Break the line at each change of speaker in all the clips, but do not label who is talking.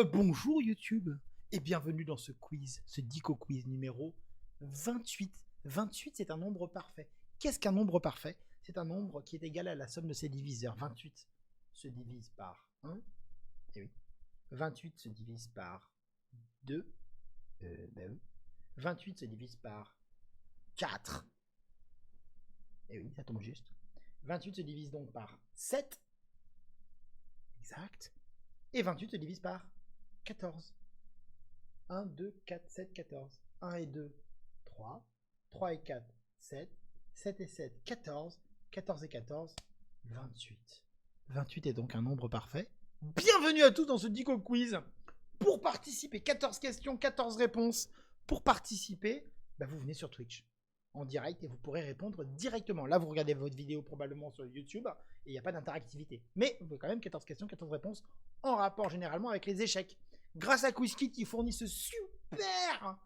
Bonjour YouTube et bienvenue dans ce quiz, ce Dico Quiz numéro 28. 28, c'est un nombre parfait. Qu'est-ce qu'un nombre parfait? C'est un nombre qui est égal à la somme de ses diviseurs. 28 se divise par 1, et oui. 28 se divise par 2, oui. 28 se divise par 4, et oui, ça tombe juste. 28 se divise donc par 7, exact. Et 28 se divise par 14. 1, 2, 4, 7, 14. 1 et 2, 3. 3 et 4, 7. 7 et 7, 14. 14 et 14, 28. 28 est donc un nombre parfait. Bienvenue à tous dans ce Dico Quiz. Pour participer, 14 questions, 14 réponses. Pour participer, vous venez sur Twitch en direct et vous pourrez répondre directement. Là, vous regardez votre vidéo probablement sur YouTube et il n'y a pas d'interactivité. Mais vous avez quand même 14 questions, 14 réponses en rapport généralement avec les échecs. Grâce à QuizKit qui fournit ce super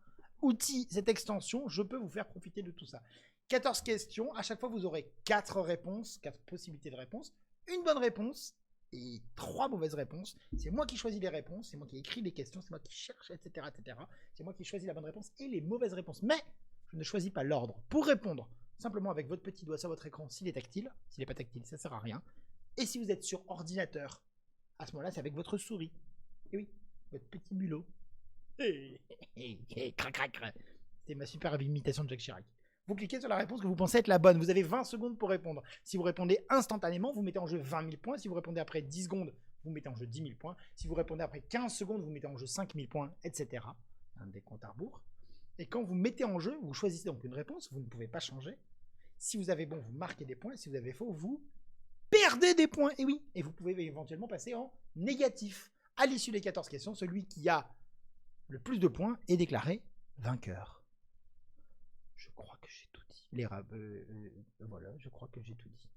outil, cette extension, je peux vous faire profiter de tout ça. 14 questions, à chaque fois vous aurez 4 réponses, 4 possibilités de réponse, une bonne réponse et 3 mauvaises réponses. C'est moi qui choisis les réponses, c'est moi qui écris les questions, c'est moi qui cherche, etc. etc. C'est moi qui choisis la bonne réponse et les mauvaises réponses. Mais je ne choisis pas l'ordre. Pour répondre, simplement avec votre petit doigt sur votre écran, s'il est tactile. S'il n'est pas tactile, ça ne sert à rien. Et si vous êtes sur ordinateur, à ce moment-là, c'est avec votre souris. Et oui, votre petit mulot. C'était ma super imitation de Jacques Chirac. Vous cliquez sur la réponse que vous pensez être la bonne. Vous avez 20 secondes pour répondre. Si vous répondez instantanément, vous mettez en jeu 20 000 points. Si vous répondez après 10 secondes, vous mettez en jeu 10 000 points. Si vous répondez après 15 secondes, vous mettez en jeu 5 000 points, etc. Un décompte à rebours. Et quand vous mettez en jeu, vous choisissez donc une réponse. Vous ne pouvez pas changer. Si vous avez bon, vous marquez des points. Et si vous avez faux, vous perdez des points. Et oui, et vous pouvez éventuellement passer en négatif. À l'issue des 14 questions, celui qui a le plus de points est déclaré vainqueur. Je crois que j'ai tout dit. Voilà, je crois que j'ai tout dit.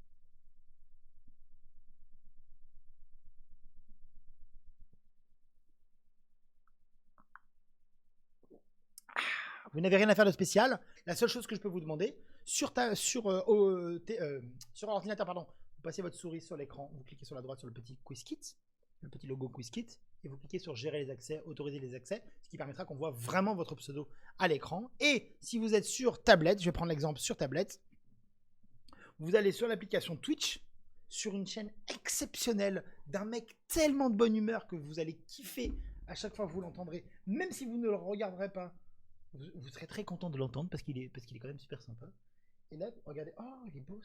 Vous n'avez rien à faire de spécial. La seule chose que je peux vous demander, sur ordinateur, pardon, vous passez votre souris sur l'écran, vous cliquez sur la droite sur le petit QuizKit, le petit logo QuizKit, et vous cliquez sur gérer les accès, autoriser les accès, ce qui permettra qu'on voit vraiment votre pseudo à l'écran. Et si vous êtes sur tablette, je vais prendre l'exemple sur tablette, vous allez sur l'application Twitch, sur une chaîne exceptionnelle d'un mec tellement de bonne humeur que vous allez kiffer à chaque fois que vous l'entendrez, même si vous ne le regarderez pas. Vous serez très content de l'entendre parce qu'il est quand même super sympa. Et là, regardez, oh, il est beau,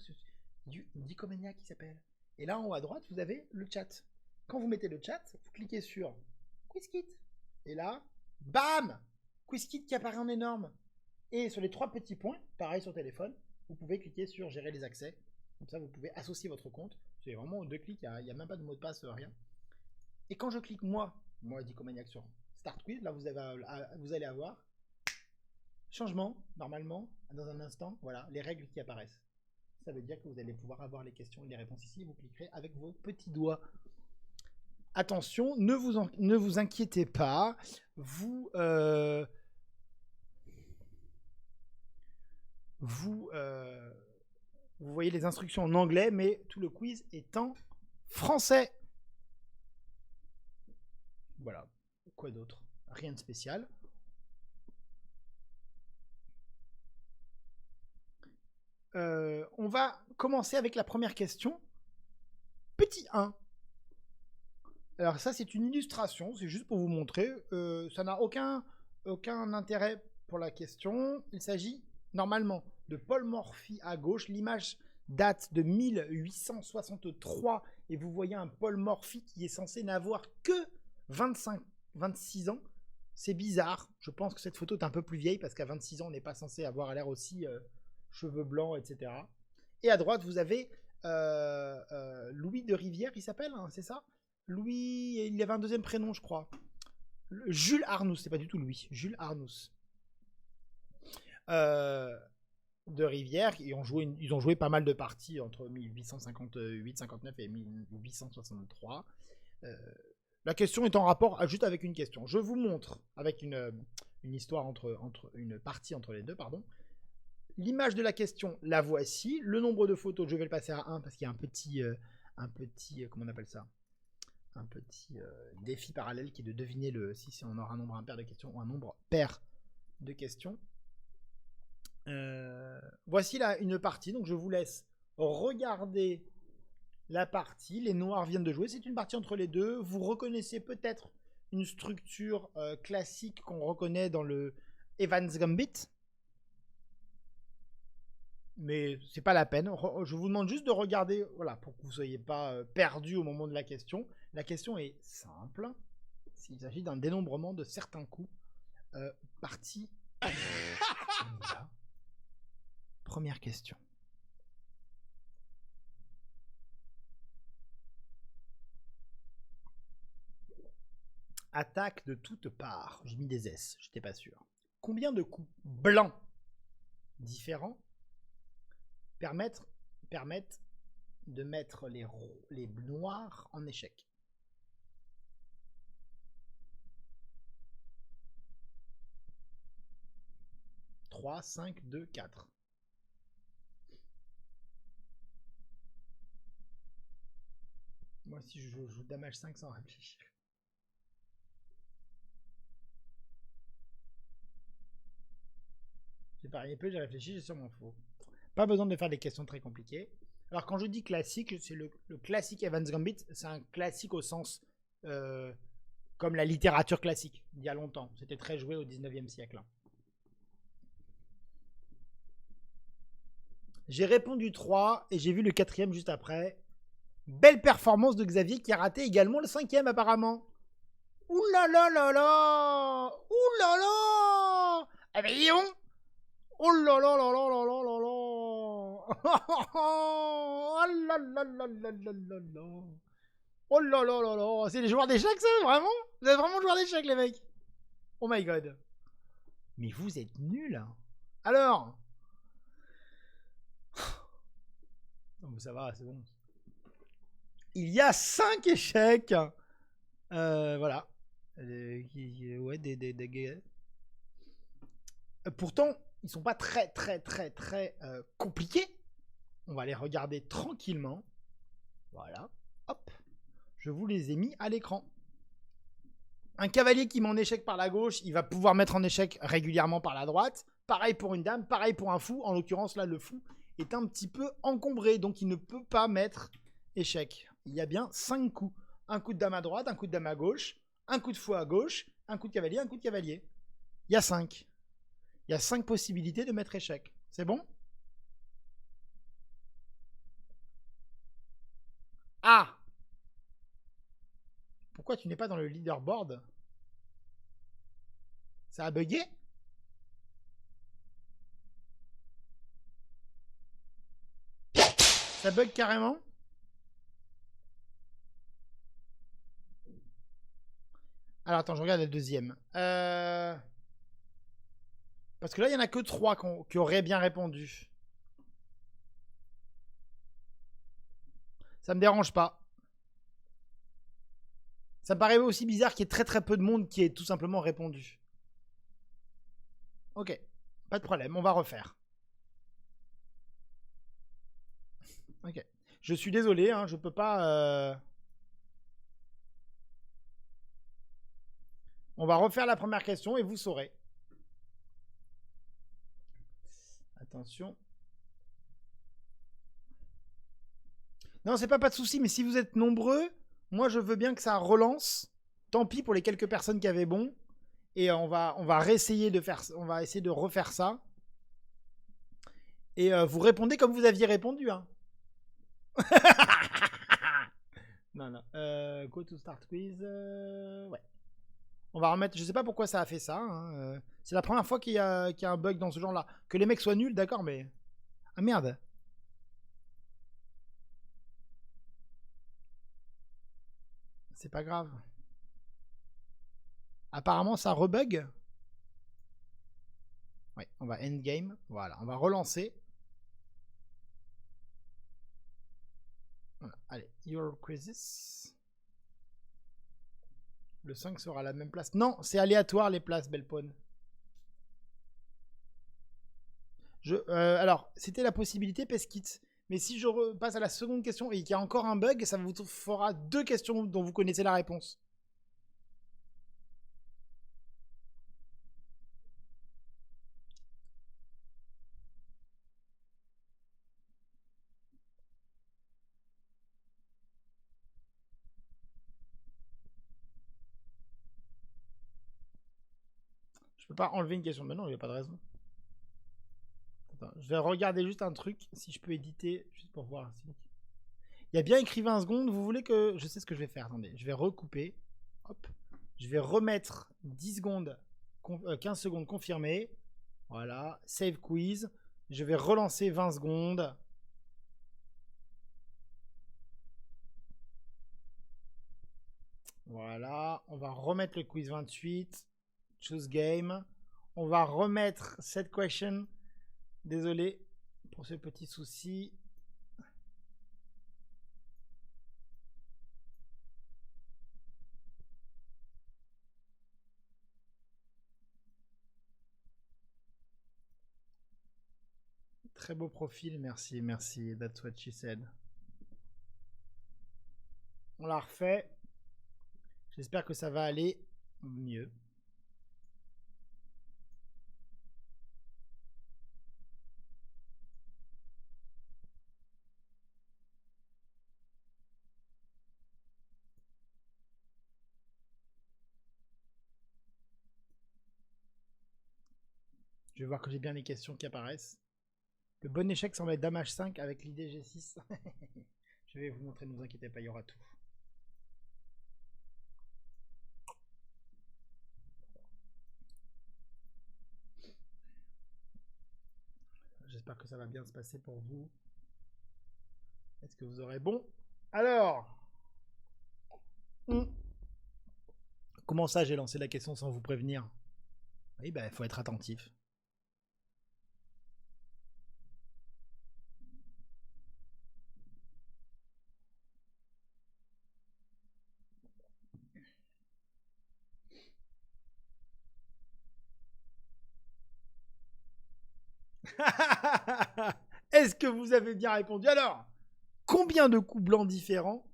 du Dicomania qui s'appelle. Et là, en haut à droite, vous avez le chat. Quand vous mettez le chat, vous cliquez sur QuizKit. Et là, bam, QuizKit qui apparaît en énorme. Et sur les 3 petits points, pareil sur téléphone, vous pouvez cliquer sur gérer les accès. Comme ça, vous pouvez associer votre compte. C'est vraiment 2 clics, il n'y a même pas de mot de passe, rien. Et quand je clique moi Dicomaniac sur Start Quiz, là, vous allez avoir changement, normalement, dans un instant, voilà, les règles qui apparaissent. Ça veut dire que vous allez pouvoir avoir les questions et les réponses ici. Vous cliquerez avec vos petits doigts. Attention, ne vous inquiétez pas. Vous voyez les instructions en anglais, mais tout le quiz est en français. Voilà. Quoi d'autre? Rien de spécial. On va commencer avec la première question. Petit 1. Alors ça, c'est une illustration, c'est juste pour vous montrer. Ça n'a aucun intérêt pour la question. Il s'agit normalement de Paul Morphy à gauche. L'image date de 1863 et vous voyez un Paul Morphy qui est censé n'avoir que 26 ans. C'est bizarre. Je pense que cette photo est un peu plus vieille parce qu'à 26 ans, on n'est pas censé avoir l'air aussi cheveux blancs, etc. Et à droite, vous avez Louis de Rivière, il s'appelle, hein, c'est ça? Louis, il y avait un deuxième prénom, je crois. Jules Arnous, c'est pas du tout Louis. Jules Arnous. De Rivière, ils ont joué pas mal de parties entre 1858-59 et 1863. La question est en rapport juste avec une question. Je vous montre avec une histoire une partie entre les deux, pardon. L'image de la question, la voici. Le nombre de photos, je vais le passer à 1 parce qu'il y a un petit comment on appelle ça? défi parallèle qui est de deviner si on aura un nombre impair de questions ou un nombre pair de questions. Voici là une partie, donc je vous laisse regarder la partie. Les noirs viennent de jouer, c'est une partie entre les deux. Vous reconnaissez peut-être une structure classique qu'on reconnaît dans le Evans Gambit, mais c'est pas la peine. Je vous demande juste de regarder, voilà, pour que vous ne soyez pas perdu au moment de la question. La question est simple. S'il s'agit d'un dénombrement de certains coups partie. Voilà. Première question. Attaque de toutes parts. J'ai mis des S, j'étais pas sûr. Combien de coups blancs différents permettent de mettre les noirs en échec? 3, 5, 2, 4. Moi, si je joue dame H5 sans réfléchir. J'ai parié peu, j'ai réfléchi, j'ai sûrement faux. Pas besoin de faire des questions très compliquées. Alors, quand je dis classique, c'est le classique Evans Gambit. C'est un classique au sens comme la littérature classique, il y a longtemps. C'était très joué au 19e siècle. J'ai répondu 3 et j'ai vu le 4e juste après. Belle performance de Xavier qui a raté également le 5e apparemment. Ouh là là là là. Ouh là là. Eh ben dis donc. Oh là là là là là là là là. Oh là là là là là là là. Oh là là là là. C'est les joueurs d'échecs ça, vraiment? Vous êtes vraiment joueurs d'échecs les mecs? Oh my god. Mais vous êtes nuls. Alors. Oh, ça va, c'est bon. Il y a 5 échecs. Voilà. Ouais, pourtant, ils sont pas très compliqués. On va les regarder tranquillement. Voilà. Hop. Je vous les ai mis à l'écran. Un cavalier qui met en échec par la gauche, il va pouvoir mettre en échec régulièrement par la droite. Pareil pour une dame, pareil pour un fou. En l'occurrence, là, le fou est un petit peu encombré, donc il ne peut pas mettre échec. Il y a bien 5 coups. Un coup de dame à droite, un coup de dame à gauche, un coup de fou à gauche, un coup de cavalier, un coup de cavalier. Il y a 5. Il y a 5 possibilités de mettre échec. C'est bon? Ah! Pourquoi tu n'es pas dans le leaderboard? Ça a bugué? Ça bug carrément? Alors attends, je regarde le deuxième. Parce que là, il n'y en a que 3 qui auraient bien répondu. Ça me dérange pas. Ça me paraît aussi bizarre qu'il y ait très peu de monde qui ait tout simplement répondu. Ok, pas de problème, on va refaire. Ok, je suis désolé, hein, je peux pas... On va refaire la première question et vous saurez. Attention. Non, c'est pas de souci, mais si vous êtes nombreux, moi je veux bien que ça relance. Tant pis pour les quelques personnes qui avaient bon. Et on va réessayer de faire, on va essayer de refaire ça. Et vous répondez comme vous aviez répondu, hein. Non. Go to start quiz. Ouais. On va remettre. Je sais pas pourquoi ça a fait ça. Hein. C'est la première fois qu'il y a un bug dans ce genre-là. Que les mecs soient nuls, d'accord, mais. Ah merde. C'est pas grave. Apparemment, ça rebug. Ouais, on va endgame. Voilà, on va relancer. Voilà. Allez, your crisis. Le 5 sera à la même place. Non, c'est aléatoire les places, Belpone. Alors, c'était la possibilité Peskit. Mais si je repasse à la seconde question et qu'il y a encore un bug, ça vous fera 2 questions dont vous connaissez la réponse. Je peux pas enlever une question. Mais non, il n'y a pas de raison. Attends, je vais regarder juste un truc, si je peux éditer, juste pour voir. Il y a bien écrit 20 secondes. Vous voulez que... Je sais ce que je vais faire. Attendez, je vais recouper. Hop. Je vais remettre 10 secondes, 15 secondes confirmées. Voilà. Save quiz. Je vais relancer 20 secondes. Voilà. On va remettre le quiz 28. Choose game. On va remettre cette question. Désolé pour ce petit souci. Très beau profil, merci, merci. That's what she said. On l'a refait. J'espère que ça va aller mieux. Je vais voir que j'ai bien les questions qui apparaissent. Le bon échec semble être dame H5 avec l'idée G6. Je vais vous montrer, ne vous inquiétez pas, il y aura tout. J'espère que ça va bien se passer pour vous. Est-ce que vous aurez bon? Alors, comment ça j'ai lancé la question sans vous prévenir? Oui, bah, il faut être attentif. Est-ce que vous avez bien répondu? Alors, combien de coups blancs différents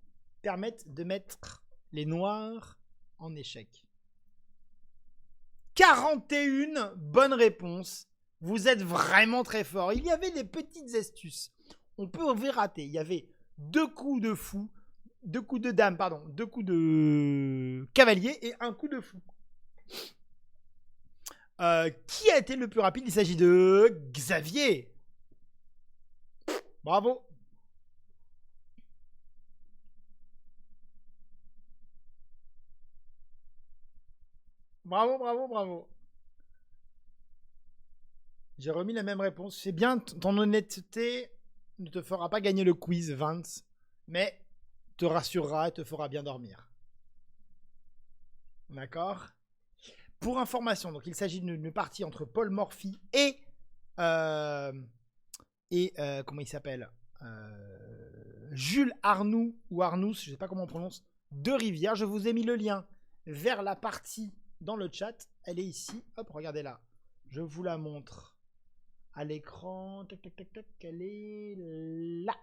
permettent de mettre les noirs en échec? 41 bonnes réponses. Vous êtes vraiment très fort. Il y avait des petites astuces. On peut rater. Il y avait 2 coups de fou, 2 coups de dame, pardon, 2 coups de cavalier et 1 coup de fou. Qui a été le plus rapide? Il s'agit de Xavier. Bravo. Bravo, bravo, bravo. J'ai remis la même réponse. C'est bien, ton honnêteté ne te fera pas gagner le quiz, Vance, mais te rassurera et te fera bien dormir. D'accord? Pour information, donc il s'agit d'une partie entre Paul Morphy et comment il s'appelle, Jules Arnoux ou Arnoux, je ne sais pas comment on prononce, de Rivière. Je vous ai mis le lien vers la partie dans le chat. Elle est ici. Hop, regardez là. Je vous la montre à l'écran. Tac, tac, tac, tac. Elle est là.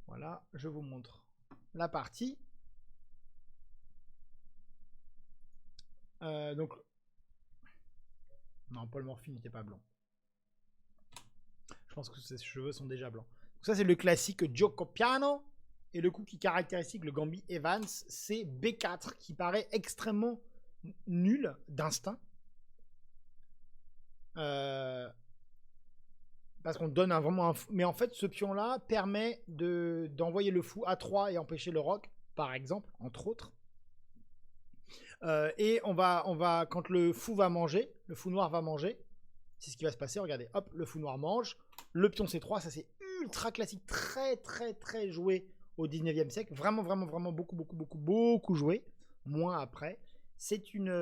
Voilà, je vous montre la partie. Donc, non, Paul Morphy n'était pas blanc. Je pense que ses cheveux sont déjà blancs. Donc ça, c'est le classique Gioco Piano. Et le coup qui caractérise le Gambit Evans, c'est B4, qui paraît extrêmement nul d'instinct. Parce qu'on donne vraiment un fou. Mais en fait, ce pion-là permet d'envoyer le fou à 3 et empêcher le roc, par exemple, entre autres. Et on va, quand le fou va manger, le fou noir va manger, c'est ce qui va se passer. Regardez, hop, le fou noir mange. Le pion C3, ça c'est ultra classique, très très très joué au 19e siècle. Vraiment, vraiment, vraiment beaucoup joué. Moins après. C'est une.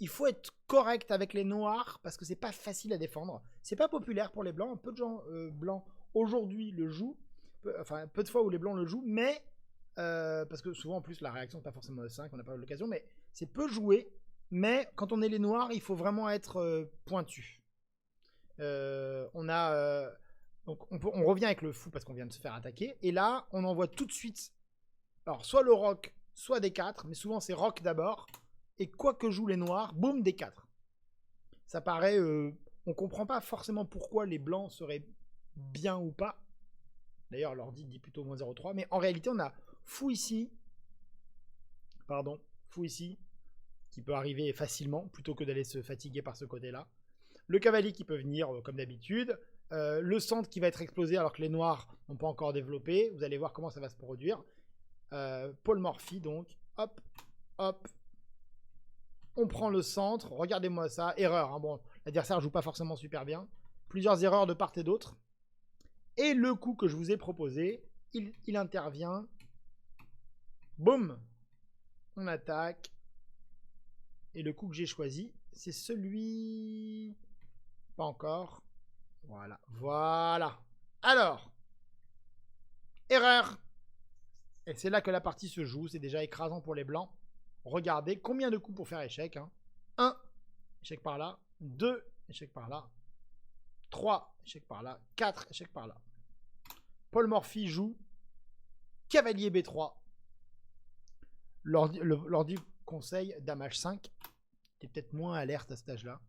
Il faut être correct avec les noirs parce que c'est pas facile à défendre. C'est pas populaire pour les blancs. Un peu de gens blancs aujourd'hui le jouent. Enfin, peu de fois où les blancs le jouent, mais. Parce que souvent en plus la réaction n'est pas forcément de 5, on n'a pas l'occasion, mais c'est peu joué. Mais quand on est les noirs, il faut vraiment être pointu. On a Donc on revient avec le fou parce qu'on vient de se faire attaquer. Et là, on envoie tout de suite. Alors, soit le roc, soit D4. Mais souvent, c'est roc d'abord. Et quoi que jouent les noirs, boum, D4. Ça paraît... on comprend pas forcément pourquoi les blancs seraient bien ou pas. D'ailleurs, l'ordi dit plutôt moins 0,3. Mais en réalité, on a fou ici. Pardon, fou ici. Qui peut arriver facilement, plutôt que d'aller se fatiguer par ce côté-là. Le cavalier qui peut venir, comme d'habitude. Le centre qui va être explosé alors que les noirs n'ont pas encore développé. Vous allez voir comment ça va se produire. Polymorphie, donc. Hop, hop. On prend le centre. Regardez-moi ça. Erreur. Hein. Bon, l'adversaire ne joue pas forcément super bien. Plusieurs erreurs de part et d'autre. Et le coup que je vous ai proposé, il intervient. Boum. On attaque. Et le coup que j'ai choisi, c'est celui... Pas encore. Voilà. Voilà. Alors. Erreur. Et c'est là que la partie se joue. C'est déjà écrasant pour les blancs. Regardez combien de coups pour faire échec. Hein. 1. Échec par là. 2. Échec par là. 3. Échec par là. 4. Échec par là. Polymorphie joue. Cavalier B3. L'ordi conseille Dame H5. T'es peut-être moins alerte à cet âge-là.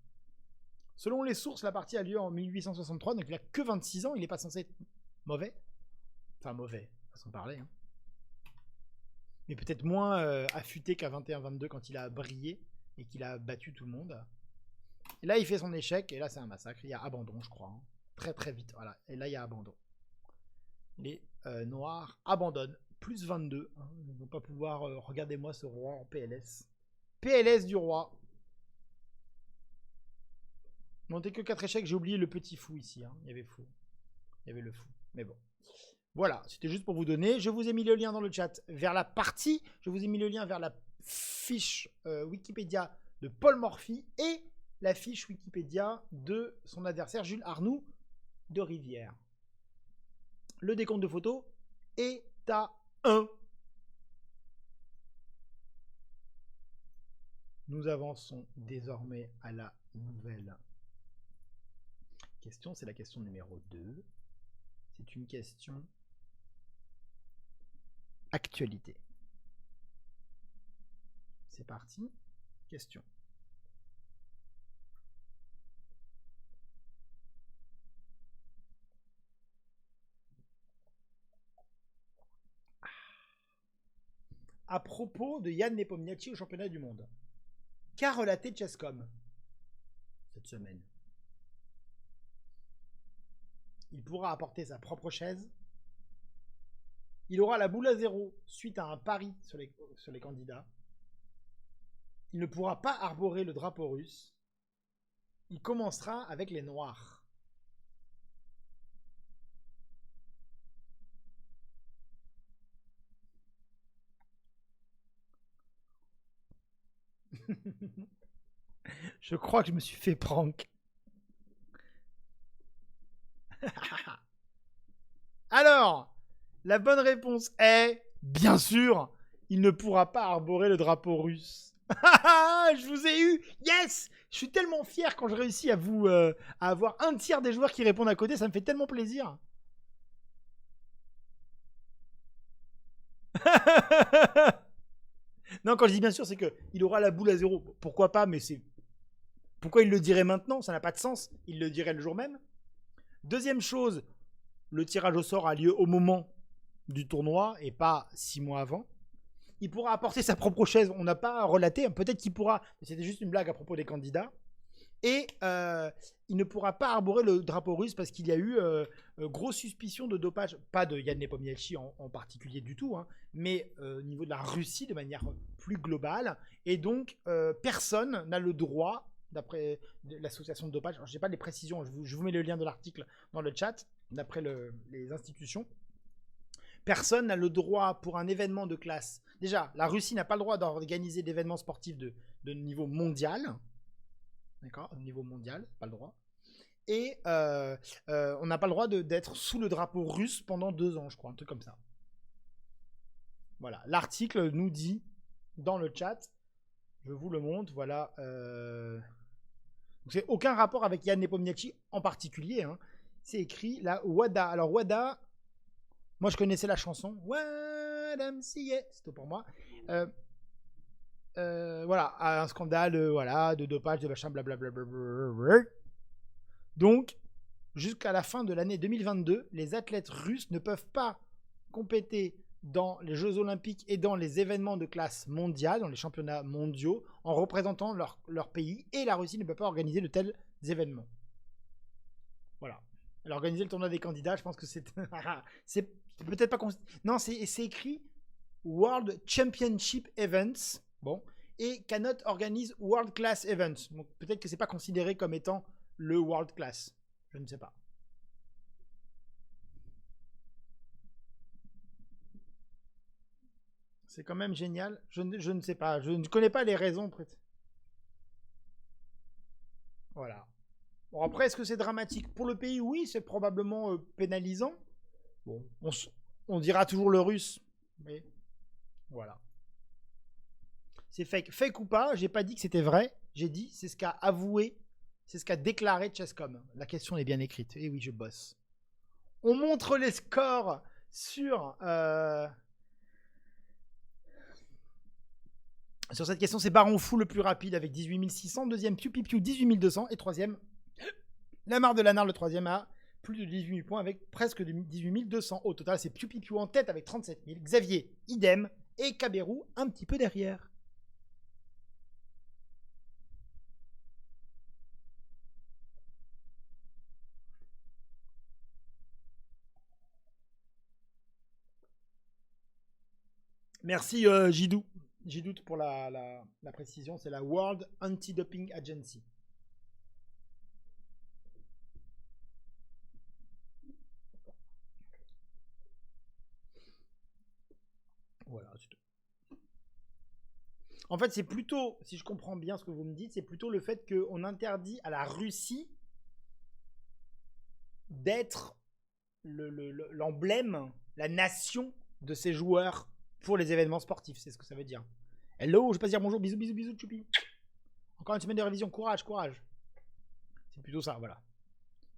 Selon les sources, la partie a lieu en 1863, donc il a que 26 ans, il n'est pas censé être mauvais. Enfin mauvais, façon de parler. Hein. Mais peut-être moins affûté qu'à 21-22 quand il a brillé et qu'il a battu tout le monde. Et là, il fait son échec, et là, c'est un massacre. Il y a abandon, je crois. Hein. Très très vite, voilà. Et là, il y a abandon. Les noirs abandonnent. Plus 22. Hein. Ils ne vont pas pouvoir... regardez-moi ce roi en PLS. PLS du roi. Montez que 4 échecs, j'ai oublié le petit fou ici. Hein. Il y avait fou. Il y avait le fou. Mais bon. Voilà, c'était juste pour vous donner. Je vous ai mis le lien dans le chat vers la partie. Je vous ai mis le lien vers la fiche Wikipédia de Polymorphie et la fiche Wikipédia de son adversaire Jules Arnoux de Rivière. Le décompte de photos est à 1. Nous avançons désormais à la nouvelle question. C'est la question numéro 2. C'est une question actualité. C'est parti. Question. À propos de Jan Nepomniachtchi au championnat du monde, qu'a relaté Chesscom cette semaine? Il pourra apporter sa propre chaise. Il aura la boule à 0 suite à un pari sur les candidats. Il ne pourra pas arborer le drapeau russe. Il commencera avec les noirs. Je crois que je me suis fait prank. Alors, la bonne réponse est, bien sûr, il ne pourra pas arborer le drapeau russe. Je vous ai eu. Yes. Je suis tellement fier quand je réussis à avoir un tiers des joueurs qui répondent à côté. Ça me fait tellement plaisir. Non, quand je dis bien sûr, c'est qu'il aura la boule à 0. Pourquoi pas, mais c'est... Pourquoi il le dirait maintenant? Ça n'a pas de sens. Il le dirait le jour même. Deuxième chose, le tirage au sort a lieu au moment du tournoi et pas 6 mois avant. Il pourra apporter sa propre chaise. On n'a pas relaté. Peut-être qu'il pourra. C'était juste une blague à propos des candidats. Et il ne pourra pas arborer le drapeau russe parce qu'il y a eu grosse suspicion de dopage. Pas de Jan Nepomniachtchi en particulier du tout, hein, mais au niveau de la Russie de manière plus globale. Et donc, personne n'a le droit, d'après l'association de dopage, je n'ai pas les précisions, je vous mets le lien de l'article dans le chat, d'après les institutions. Personne n'a le droit pour un événement de classe. Déjà, la Russie n'a pas le droit d'organiser d'événements sportifs de niveau mondial. D'accord, au niveau mondial, pas le droit. Et on n'a pas le droit d'être sous le drapeau russe pendant 2 ans, je crois, un truc comme ça. Voilà, l'article nous dit dans le chat, je vous le montre, voilà. C'est aucun rapport avec Jan Nepomniachtchi en particulier. Hein. c'est écrit la WADA. Alors WADA, moi je connaissais la chanson. YMCA, c'était pour moi. Voilà, un scandale voilà, de dopage, de machin, blablabla. Donc, jusqu'à la fin de l'année 2022, les athlètes russes ne peuvent pas compéter dans les Jeux Olympiques et dans les événements de classe mondiale, dans les championnats mondiaux, en représentant leur pays, et la Russie ne peut pas organiser de tels événements. Voilà. Elle a organisé le tournoi des candidats, je pense que c'est... c'est peut-être pas... Non, c'est écrit World Championship Events, bon, et cannot organise World Class Events. Donc peut-être que c'est pas considéré comme étant le World Class. Je ne sais pas. C'est quand même génial. Je ne sais pas. Je ne connais pas les raisons. Voilà. Bon, après, est-ce que c'est dramatique? Pour le pays, oui, c'est probablement pénalisant. Bon, on dira toujours le russe. Mais voilà. C'est fake. Fake ou pas, j'ai pas dit que c'était vrai. J'ai dit, c'est ce qu'a avoué, c'est ce qu'a déclaré Chesscom. La question est bien écrite. Et oui, je bosse. On montre les scores sur... Sur cette question, c'est Baron Fou le plus rapide avec 18 600. Deuxième, Piu Piu Piu, 18 200. Et troisième, Lamar de Lanard, le troisième, a plus de 18 000 points avec presque 18 200. Au total, c'est Piu Piu Piu en tête avec 37 000. Xavier, idem. Et Kaberou, un petit peu derrière. Merci Jidou. Jidou pour la précision. C'est la World Anti-Doping Agency. Voilà, c'est tout. En fait, c'est plutôt, si je comprends bien ce que vous me dites, c'est plutôt le fait qu'on interdit à la Russie d'être l'emblème, la nation de ses joueurs pour les événements sportifs. C'est ce que ça veut dire. Hello, je vais pas dire bonjour, bisous, bisous, bisous, choupi. Encore une semaine de révision, courage, courage. C'est plutôt ça, voilà.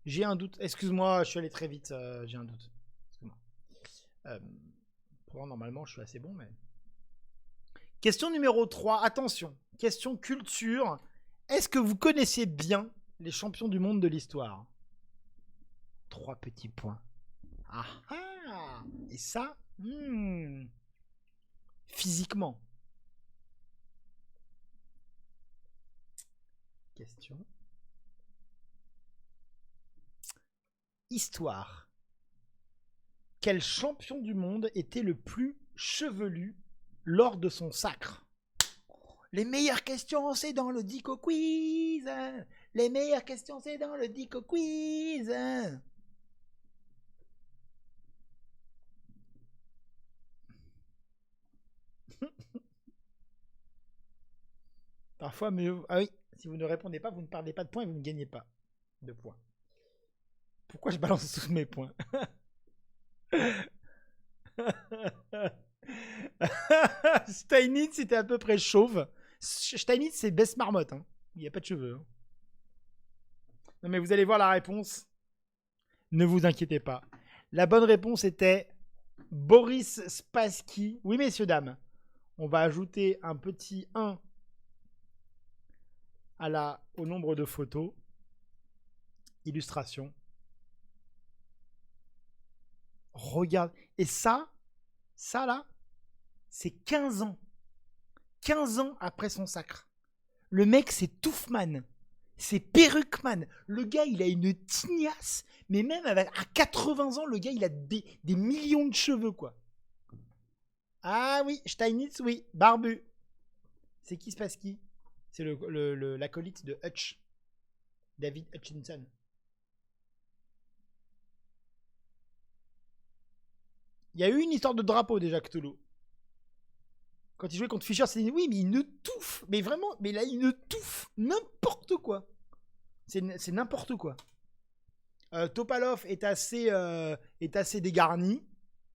J'ai un doute. Excuse-moi, je suis allé très vite, j'ai un doute. Excuse-moi. Pourtant, normalement, je suis assez bon, mais... Question numéro 3, attention. Question culture. Est-ce que vous connaissez bien les champions du monde de l'histoire? 3 petits points. Ah ah. Et ça, physiquement. Question. Histoire. Quel champion du monde était le plus chevelu lors de son sacre? Les meilleures questions, c'est dans le Dico Quiz. Les meilleures questions, c'est dans le Dico Quiz. Parfois, mais... Ah oui, si vous ne répondez pas, vous ne perdez pas de points et vous ne gagnez pas de points. Pourquoi je balance tous mes points? Steinitz, c'était à peu près chauve. Steinitz, c'est Bess Marmotte. Hein. Il n'y a pas de cheveux. Hein. Non, mais vous allez voir la réponse. Ne vous inquiétez pas. La bonne réponse était Boris Spassky. Oui, messieurs, dames. On va ajouter un petit 1 au nombre de photos. Illustration. Regarde. Et ça là, c'est 15 ans. 15 ans après son sacre. Le mec, c'est Touffman. C'est Perruqueman. Le gars, il a une tignasse. Mais même à 80 ans, le gars, il a des millions de cheveux, quoi. Ah oui, Steinitz, oui. Barbu. C'est qui Spassky? C'est l'acolyte de Hutch. David Hutchinson. Il y a eu une histoire de drapeau déjà, Cthulhu. Quand il jouait contre Fischer, c'est oui, mais il ne touffe. Mais vraiment, mais là, il ne touffe n'importe quoi. C'est n'importe quoi. Topalov est assez dégarni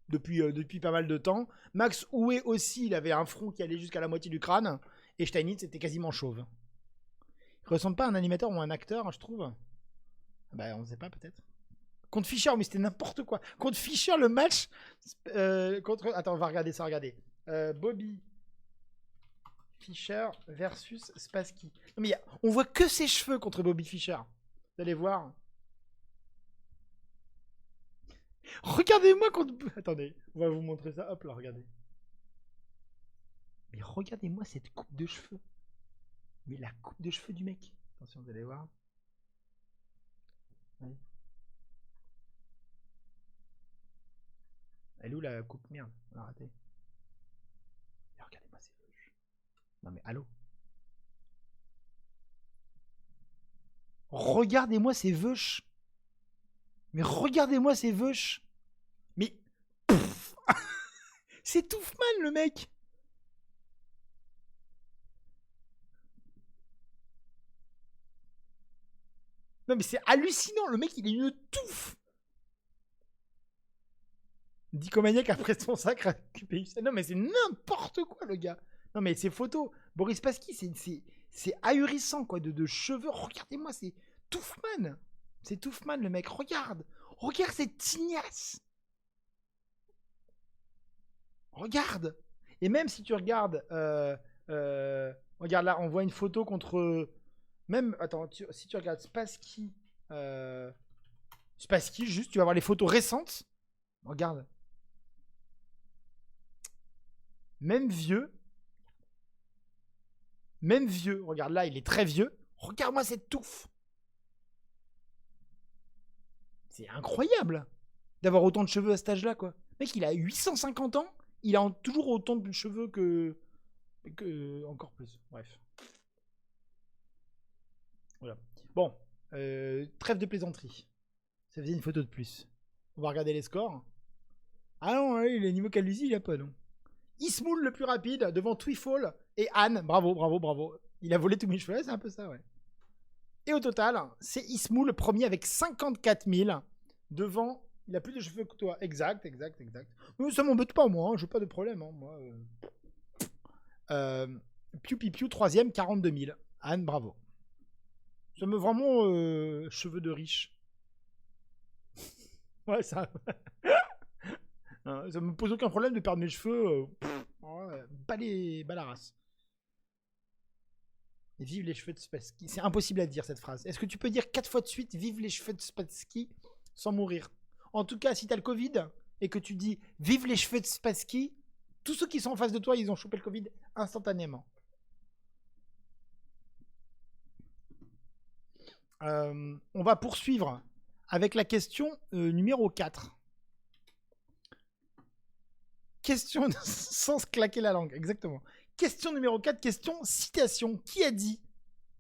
depuis pas mal de temps. Max Houet aussi, il avait un front qui allait jusqu'à la moitié du crâne. Et Steinitz était quasiment chauve. Il ressemble pas à un animateur ou un acteur, je trouve. Bah, on ne sait pas peut-être. Contre Fischer, mais c'était n'importe quoi. Contre Fischer, le match contre... Attends, on va regarder ça, regardez. Bobby Fischer versus Spassky. Non, mais on voit que ses cheveux contre Bobby Fischer. Vous allez voir. Regardez-moi contre... Attendez, on va vous montrer ça. Hop là, regardez. Mais regardez-moi cette coupe de cheveux. Mais la coupe de cheveux du mec. Attention, vous allez voir. Oui. Elle est où la coupe? Merde, on a raté. Mais regardez-moi ces veuches. Non mais allô. Regardez-moi ces veuches. Mais regardez-moi ces veuches. Mais... C'est Touffman le mec. Non mais c'est hallucinant. Le mec il est une touffe. Dicomaniac après son sacre récupéré. Non mais c'est n'importe quoi le gars. Non mais ces photos. Boris Spassky c'est ahurissant quoi de cheveux. Regardez-moi c'est Touffman. C'est Touffman le mec. Regarde. Regarde cette tignasse. Regarde. Et même si tu regardes... regarde là, on voit une photo contre... Même... Attends, si tu regardes Spassky... Spassky, juste, tu vas voir les photos récentes. Regarde. Même vieux. Même vieux. Regarde là, il est très vieux. Regarde-moi cette touffe. C'est incroyable d'avoir autant de cheveux à cet âge-là, quoi. Le mec, il a 850 ans. Il a toujours autant de cheveux que encore plus. Bref. Voilà. Bon. Trêve de plaisanterie. Ça faisait une photo de plus. On va regarder les scores. Ah non, le niveau Calusi, il a pas, non. Ismoul le plus rapide devant Twifall et Anne. Bravo, bravo, bravo. Il a volé tous mes cheveux, c'est un peu ça, ouais. Et au total, c'est Ismoul le premier avec 54 000 devant... Il a plus de cheveux que toi. Exact, exact, exact. Mais ça m'embête pas, moi. Hein. Je n'ai pas de problème. Hein, moi. Piu Piu Piu, troisième, 42 000. Anne, bravo. Ça me vraiment cheveux de riche. Ouais, ça... ça me pose aucun problème de perdre mes cheveux. Bas la race. Et vive les cheveux de Spassky. C'est impossible à dire cette phrase. Est-ce que tu peux dire 4 fois de suite vive les cheveux de Spassky sans mourir? En tout cas, si tu as le Covid et que tu dis vive les cheveux de Spassky, tous ceux qui sont en face de toi, ils ont chopé le Covid instantanément. On va poursuivre avec la question numéro 4. Question sans se claquer la langue, exactement. Question numéro 4, question citation. Qui a dit?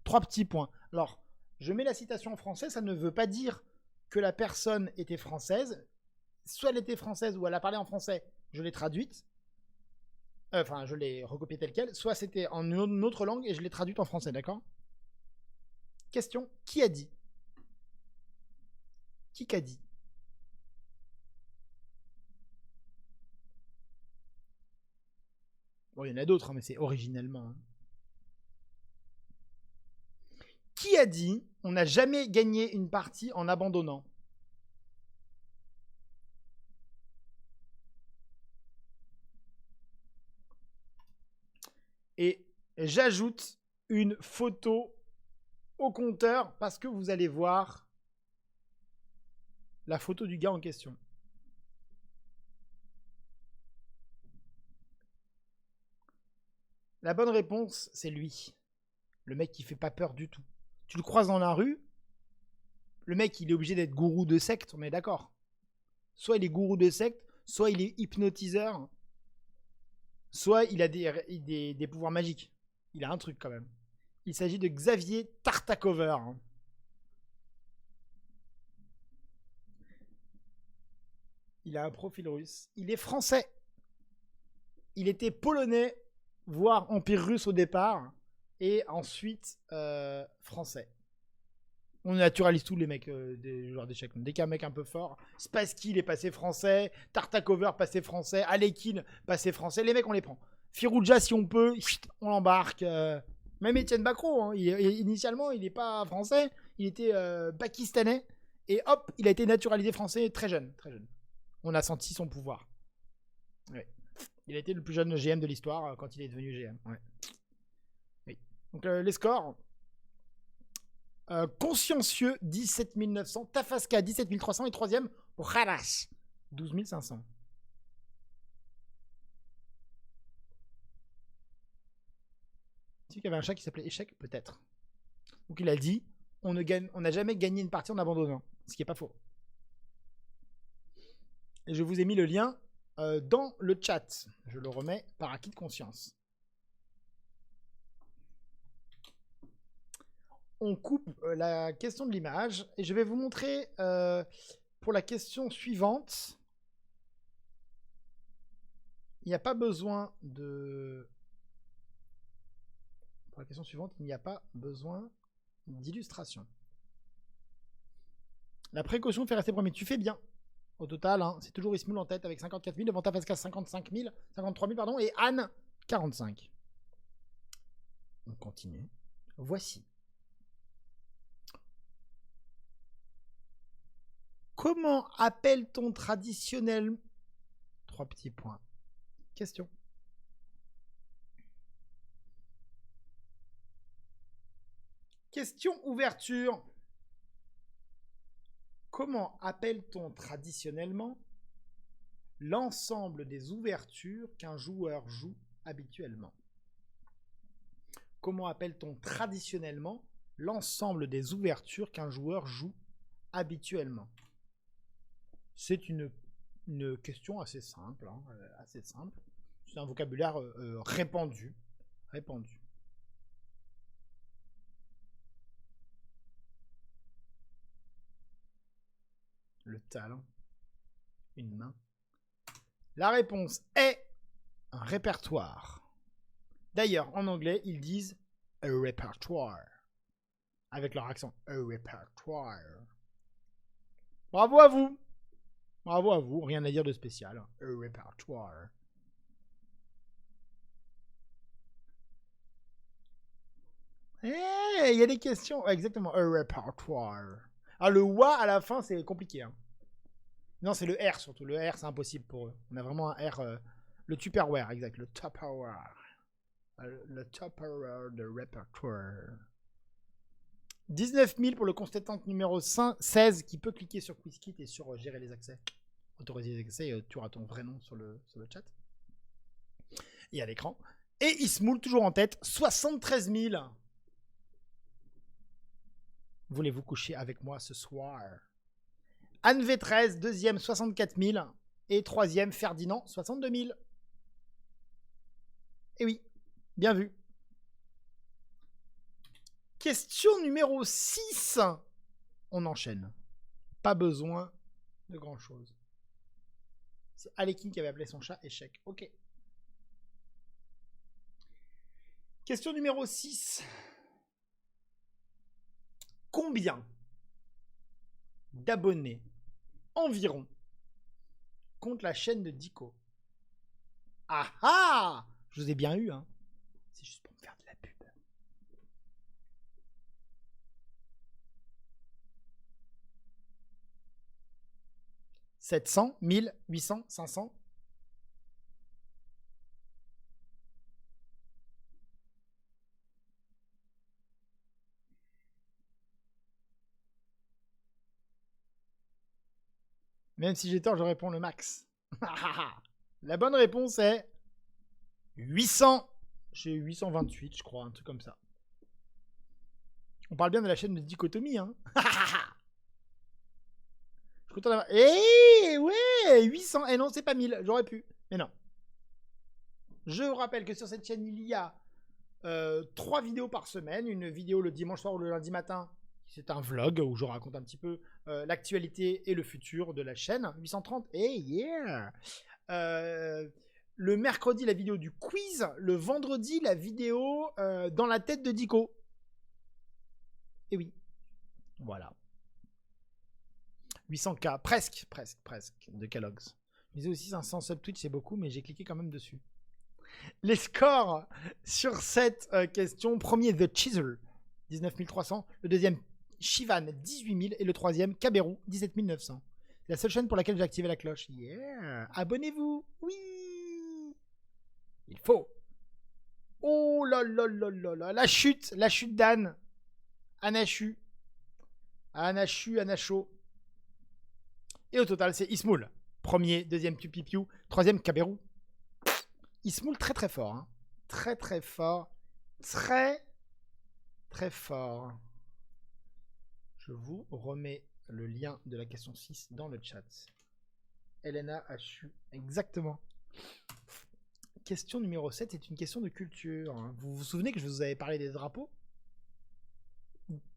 3 petits points. Alors, je mets la citation en français, ça ne veut pas dire que la personne était française. Soit elle était française ou elle a parlé en français, je l'ai traduite. Enfin, je l'ai recopiée telle quelle. Soit c'était en une autre langue et je l'ai traduite en français, d'accord? Question, qui a dit? Qui qu'a dit? Bon, il y en a d'autres, hein, mais c'est originellement. Hein. Qui a dit on n'a jamais gagné une partie en abandonnant? Et j'ajoute une photo au compteur parce que vous allez voir la photo du gars en question. La bonne réponse, c'est lui. Le mec qui fait pas peur du tout. Tu le croises dans la rue, le mec, il est obligé d'être gourou de secte, on est d'accord. Soit il est gourou de secte, soit il est hypnotiseur, soit il a des pouvoirs magiques. Il a un truc quand même. Il s'agit de Xavier Tartakover. Il a un profil russe. Il est français. Il était polonais, voire empire russe au départ, et ensuite français. On naturalise tous les mecs des joueurs d'échecs. Dès qu'il y a un mec un peu fort, Spassky, il est passé français, Tartakover, passé français, Alekhine, passé français. Les mecs, on les prend. Firouzja, si on peut, on l'embarque. Même Étienne Bacrot, hein, initialement, il n'est pas français, il était pakistanais. Et hop, il a été naturalisé français très jeune, très jeune. On a senti son pouvoir. Ouais. Il a été le plus jeune GM de l'histoire quand il est devenu GM. Ouais. Oui. Donc les scores. Consciencieux, 17 900. Tafasca, 17 300. Et troisième, Raras, 12 500. Tu sais qu'il y avait un chat qui s'appelait Échec, peut-être. Donc il a dit, on n'a jamais gagné une partie en abandonnant. Ce qui n'est pas faux. Et je vous ai mis le lien dans le chat. Je le remets par acquis de conscience. On coupe la question de l'image et je vais vous montrer pour la question suivante. Il n'y a pas besoin de... Pour la question suivante, il n'y a pas besoin d'illustration. La précaution fait rester premier. Tu fais bien. Au total, hein, c'est toujours Ismoul en tête avec 54 000, devant Tafasca 53 000, pardon, et Anne 45. On continue. Voici. Comment appelle-t-on traditionnellement... 3 petits points. Question. Question ouverture. Comment appelle-t-on traditionnellement l'ensemble des ouvertures qu'un joueur joue habituellement? Comment appelle-t-on traditionnellement l'ensemble des ouvertures qu'un joueur joue habituellement? C'est une question assez simple. Hein, assez simple. C'est un vocabulaire répandu. Le talent. Une main. La réponse est un répertoire. D'ailleurs, en anglais, ils disent a repertoire. Avec leur accent. A repertoire. Bravo à vous. Bravo à vous. Rien à dire de spécial. A repertoire. Il y a des questions. Exactement. A repertoire. Ah, le wa à la fin, c'est compliqué. Hein. Non, c'est le R surtout. Le R, c'est impossible pour eux. On a vraiment un R. Le Tupperware, exact. Le Tupperware. Le Tupperware de répertoire. 19 000 pour le constatant numéro 16 qui peut cliquer sur QuizKit et sur gérer les accès. Autoriser les accès et tu auras ton vrai nom sur le chat. Et à l'écran. Et Ismoul, toujours en tête, 73 000. Voulez-vous coucher avec moi ce soir? Anne V13, deuxième, 64 000. Et troisième, Ferdinand, 62 000. Et oui, bien vu. Question numéro 6. On enchaîne. Pas besoin de grand-chose. C'est Alekin qui avait appelé son chat Échec. Ok. Question numéro 6. Combien d'abonnés environ compte la chaîne de Dico? Ah ah! Je vous ai bien eu, hein. C'est juste pour me faire de la pub. « 700, 1000, 800, 500. Même si j'ai tort, je réponds le max. La bonne réponse est 800. J'ai 828, je crois, un truc comme ça. On parle bien de la chaîne de Dichotomie, hein. Je suis content d'avoir... Eh ouais, 800. Eh non, c'est pas 1000, j'aurais pu. Mais non. Je vous rappelle que sur cette chaîne, il y a 3 vidéos par semaine. Une vidéo le dimanche soir ou le lundi matin. C'est un vlog où je raconte un petit peu l'actualité et le futur de la chaîne. 830, hey yeah! Le mercredi, la vidéo du quiz. Le vendredi, la vidéo dans la tête de Dico. Et oui, voilà. 800K, presque de Kellogg's. Je disais aussi 500 sub Twitch, c'est beaucoup, mais j'ai cliqué quand même dessus. Les scores sur cette question. Premier, The Chisel, 19 300. Le deuxième, Shivan, 18 000. Et le troisième, Kaberu, 17 900. C'est la seule chaîne pour laquelle j'ai activé la cloche. Yeah. Abonnez-vous. Oui. Il faut. Oh là là là là là. La chute d'Anne. Anachu. Anachu, Anacho. Et au total, c'est Ismoul. Premier, deuxième Piu Piu, troisième Kaberu. Ismoul très très fort. Hein. Très très fort. Très très fort. Je vous remets le lien de la question 6 dans le chat. Elena Hachu. Exactement. Question numéro 7 est une question de culture. Vous vous souvenez que je vous avais parlé des drapeaux?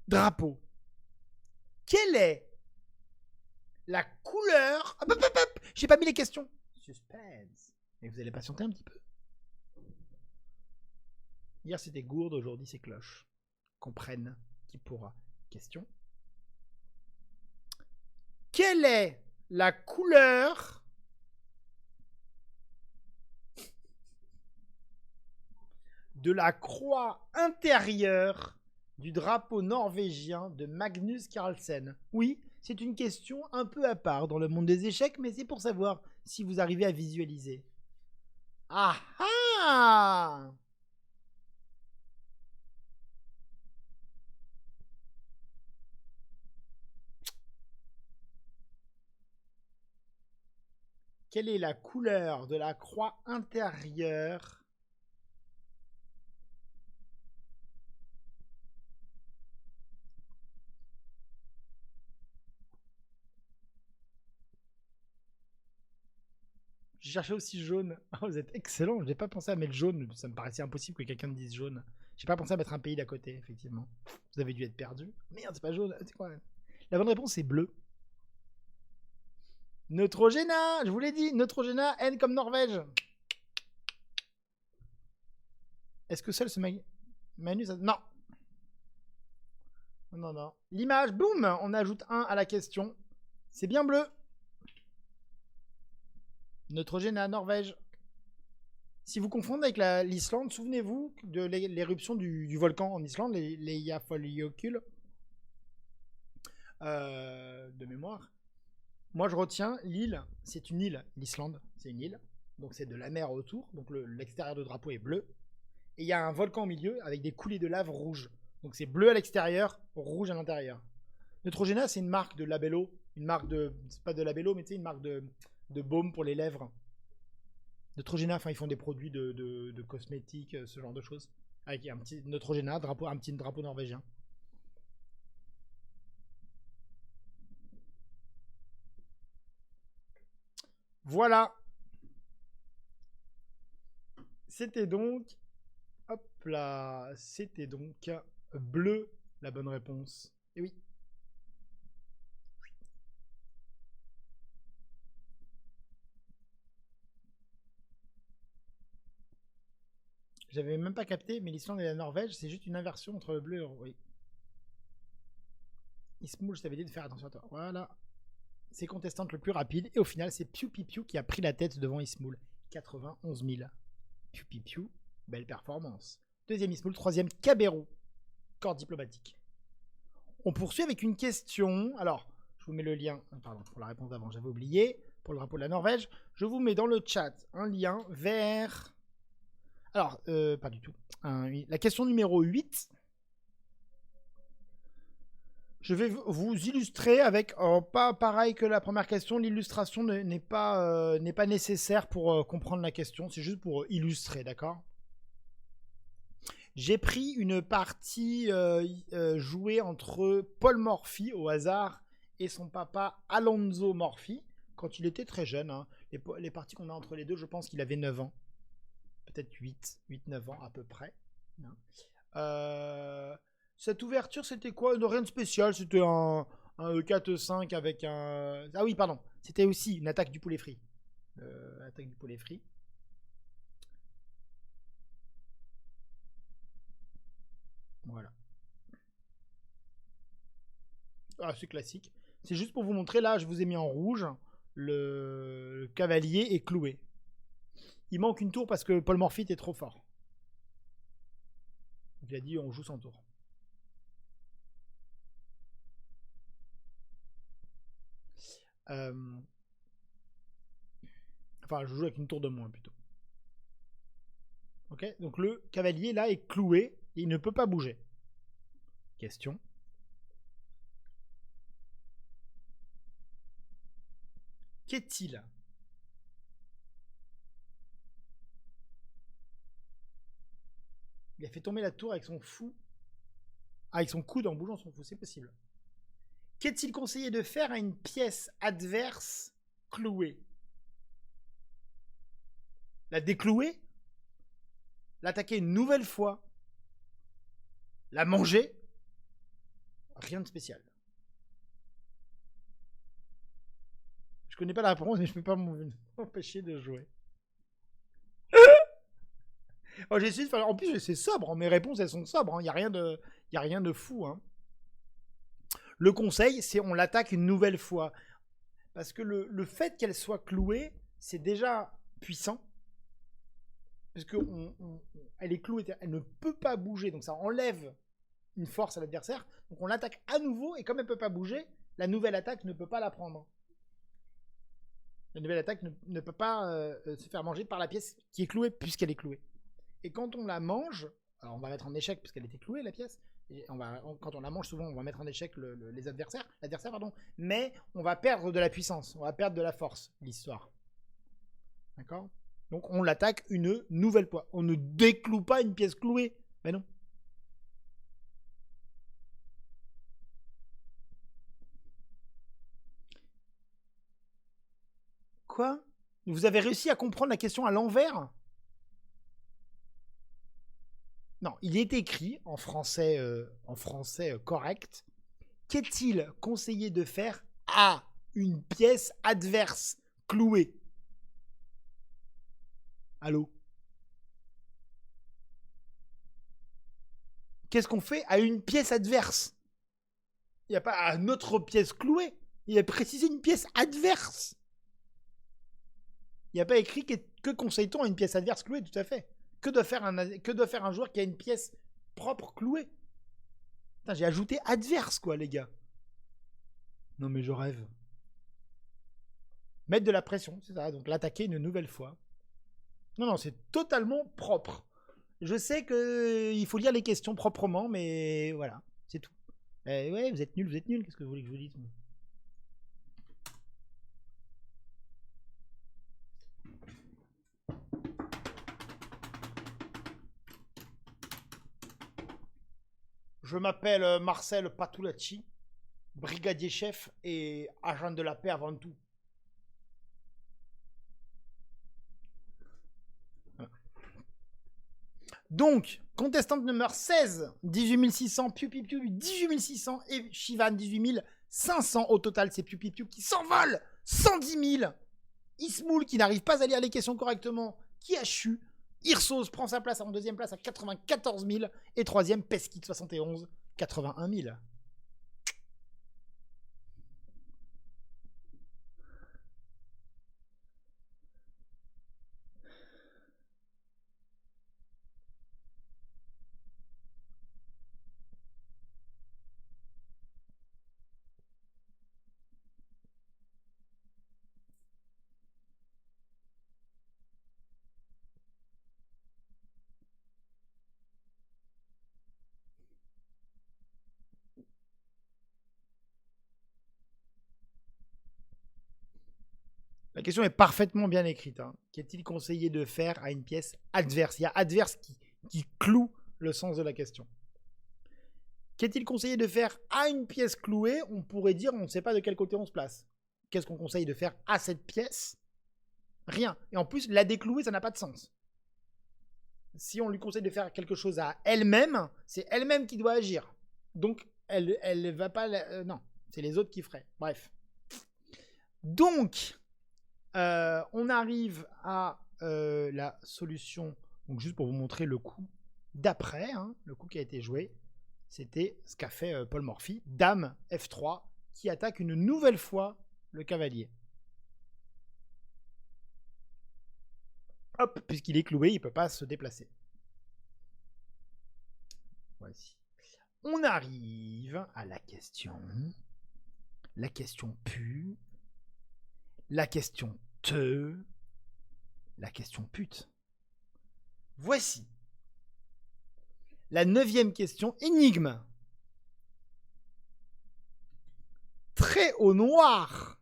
Drapeau. Quelle est la couleur... Hop, hop, hop, j'ai pas mis les questions. Suspense. Mais vous allez patienter un petit peu. Hier c'était gourde, aujourd'hui c'est cloche. Comprenne qui pourra. Question. Quelle est la couleur de la croix intérieure du drapeau norvégien de Magnus Carlsen? Oui, c'est une question un peu à part dans le monde des échecs, mais c'est pour savoir si vous arrivez à visualiser. Ah ah! Quelle est la couleur de la croix intérieure J'ai cherché aussi jaune. Oh, vous êtes excellent. J'ai pas pensé à mettre jaune. Ça me paraissait impossible que quelqu'un me dise jaune. J'ai pas pensé à mettre un pays d'à côté, effectivement. Vous avez dû être perdu. Merde, c'est pas jaune. C'est quoi? La bonne réponse, c'est bleu. Neutrogena, je vous l'ai dit. Neutrogena, N comme Norvège. Est-ce que seul ce Manus... Non. Non, non. L'image, boum, on ajoute 1 à la question. C'est bien bleu. Neutrogena, Norvège. Si vous confondez avec l'Islande, souvenez-vous de l'éruption du volcan en Islande, les Eyjafjallajökull. De mémoire. Moi, je retiens l'île. C'est une île. L'Islande, c'est une île. Donc, c'est de la mer autour. Donc, l'extérieur du drapeau est bleu. Et il y a un volcan au milieu avec des coulées de lave rouges. Donc, c'est bleu à l'extérieur, rouge à l'intérieur. Neutrogena, c'est une marque de labello. Une marque de. C'est pas de labello, mais c'est une marque de baume pour les lèvres. Neutrogena, enfin, ils font des produits de cosmétiques, ce genre de choses. Avec un petit Neutrogena, un petit drapeau norvégien. Voilà. C'était donc... Hop là. C'était donc bleu, la bonne réponse. Et oui. J'avais même pas capté, mais l'Islande et la Norvège, c'est juste une inversion entre le bleu et le rouge. Oui. Ismoul, je t'avais dit de faire attention à toi. Voilà. C'est contestante le plus rapide. Et au final, c'est Piu Piu qui a pris la tête devant Ismoul. 91 000. Piu Piu, belle performance. Deuxième Ismoul, troisième Kaberu. Corps diplomatique. On poursuit avec une question. Alors, je vous mets le lien. Pardon, pour la réponse d'avant, j'avais oublié. Pour le drapeau de la Norvège, je vous mets dans le chat un lien vers... Alors, pas du tout. La question numéro 8. Je vais vous illustrer avec, pas pareil que la première question, l'illustration n'est pas nécessaire pour comprendre la question, c'est juste pour illustrer, d'accord? J'ai pris une partie jouée entre Paul Morphy au hasard et son papa Alonso Morphy, quand il était très jeune. Hein. Les parties qu'on a entre les deux, je pense qu'il avait 9 ans. Peut-être 8-9 ans à peu près. Cette ouverture, c'était quoi? Rien de spécial, c'était un E4-5 avec un... Ah oui, pardon, c'était aussi une attaque du poulet frit. Attaque du poulet frit. Voilà. Ah, c'est classique. C'est juste pour vous montrer, là, je vous ai mis en rouge, le cavalier est cloué. Il manque une tour parce que Paul Morphy est trop fort. Il a dit on joue sans tour. Enfin, je joue avec une tour de moins plutôt. Ok, donc le cavalier là est cloué et il ne peut pas bouger. Question. Qu'est-il? Il a fait tomber la tour avec son fou. Ah, avec son coude en bougeant son fou, c'est possible. Qu'est-il conseillé de faire à une pièce adverse clouée? La déclouer? L'attaquer une nouvelle fois? La manger? Rien de spécial. Je connais pas la réponse, mais je peux pas m'empêcher de jouer. Oh, j'ai essayé de faire. En plus, c'est sobre. Mes réponses, elles sont sobres. Il n'y a rien de fou. Hein. Le conseil, c'est on l'attaque une nouvelle fois. Parce que le fait qu'elle soit clouée, c'est déjà puissant. Parce qu'elle est clouée, elle ne peut pas bouger. Donc ça enlève une force à l'adversaire. Donc on l'attaque à nouveau. Et comme elle ne peut pas bouger, la nouvelle attaque ne peut pas la prendre. La nouvelle attaque ne peut pas se faire manger par la pièce qui est clouée, puisqu'elle est clouée. Et quand on la mange, alors on va mettre en échec puisqu'elle était clouée la pièce. Et quand on la mange souvent, on va mettre en échec les adversaires, l'adversaire pardon. Mais on va perdre de la puissance, on va perdre de la force, l'histoire. D'accord? Donc on l'attaque une nouvelle fois. On ne décloue pas une pièce clouée. Mais non. Quoi? Vous avez réussi à comprendre la question à l'envers? Non, il est écrit en français correct. Qu'est-il conseillé de faire à une pièce adverse clouée? Allô? Qu'est-ce qu'on fait à une pièce adverse? Il n'y a pas à notre pièce clouée. Il a précisé une pièce adverse. Il n'y a pas écrit que conseille-t-on à une pièce adverse clouée, tout à fait. Que doit faire un joueur qui a une pièce propre clouée? Putain, j'ai ajouté adverse, quoi, les gars. Non, mais je rêve. Mettre de la pression, c'est ça. Donc l'attaquer une nouvelle fois. Non, non, c'est totalement propre. Je sais qu'il faut lire les questions proprement, mais voilà, c'est tout. Ouais, vous êtes nuls, qu'est-ce que vous voulez que je vous dise? Je m'appelle Marcel Patulacci, brigadier chef et agent de la paix avant tout. Donc, contestante numéro 16, 18600, Piu Piu Piu, 18600 et Shivan 18500. Au total, c'est Piu Piu Piu qui s'envole 110 000. Ismoul qui n'arrive pas à lire les questions correctement, qui a chu. Irsos prend sa place en deuxième place à 94 000 et troisième Pesquit 71, 81 000. La question est parfaitement bien écrite. Hein. Qu'est-il conseillé de faire à une pièce adverse? Il y a adverse qui cloue le sens de la question. Qu'est-il conseillé de faire à une pièce clouée? On pourrait dire on ne sait pas de quel côté on se place. Qu'est-ce qu'on conseille de faire à cette pièce? Rien. Et en plus, la déclouer, ça n'a pas de sens. Si on lui conseille de faire quelque chose à elle-même, c'est elle-même qui doit agir. Donc, elle ne va pas... non, c'est les autres qui feraient. Bref. Donc, on arrive à la solution. Donc, juste pour vous montrer le coup d'après, hein, le coup qui a été joué, c'était ce qu'a fait Paul Morphy. Dame F3 qui attaque une nouvelle fois le cavalier. Hop, puisqu'il est cloué, il ne peut pas se déplacer. Voici. On arrive à la question. La question pue. la question la question pute. Voici la 9e question énigme. Très au noir.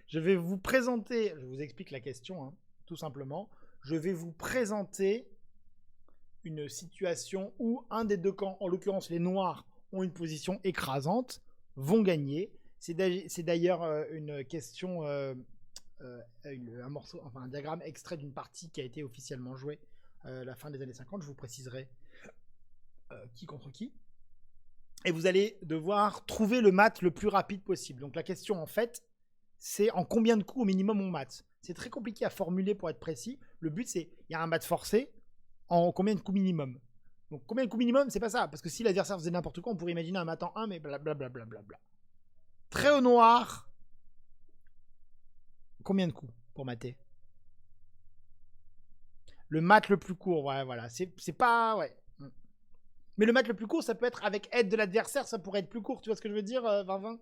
Je vais vous présenter, je vous explique la question, hein, tout simplement. Je vais vous présenter une situation où un des deux camps, en l'occurrence les noirs, ont une position écrasante, vont gagner. C'est d'ailleurs une question, un morceau, enfin un diagramme extrait d'une partie qui a été officiellement jouée à la fin des années 50. Je vous préciserai qui contre qui. Et vous allez devoir trouver le mat le plus rapide possible. Donc la question en fait, c'est en combien de coups au minimum on mate. C'est très compliqué à formuler pour être précis. Le but c'est, il y a un mat forcé, en combien de coups minimum. Donc combien de coups minimum, c'est pas ça. Parce que si l'adversaire faisait n'importe quoi, on pourrait imaginer un mat en 1, mais blablabla. Très au noir. Combien de coups pour mater? Le mat le plus court, ouais, voilà. C'est pas... Ouais. Mais le mat le plus court, ça peut être avec aide de l'adversaire, ça pourrait être plus court. Tu vois ce que je veux dire, 20-20?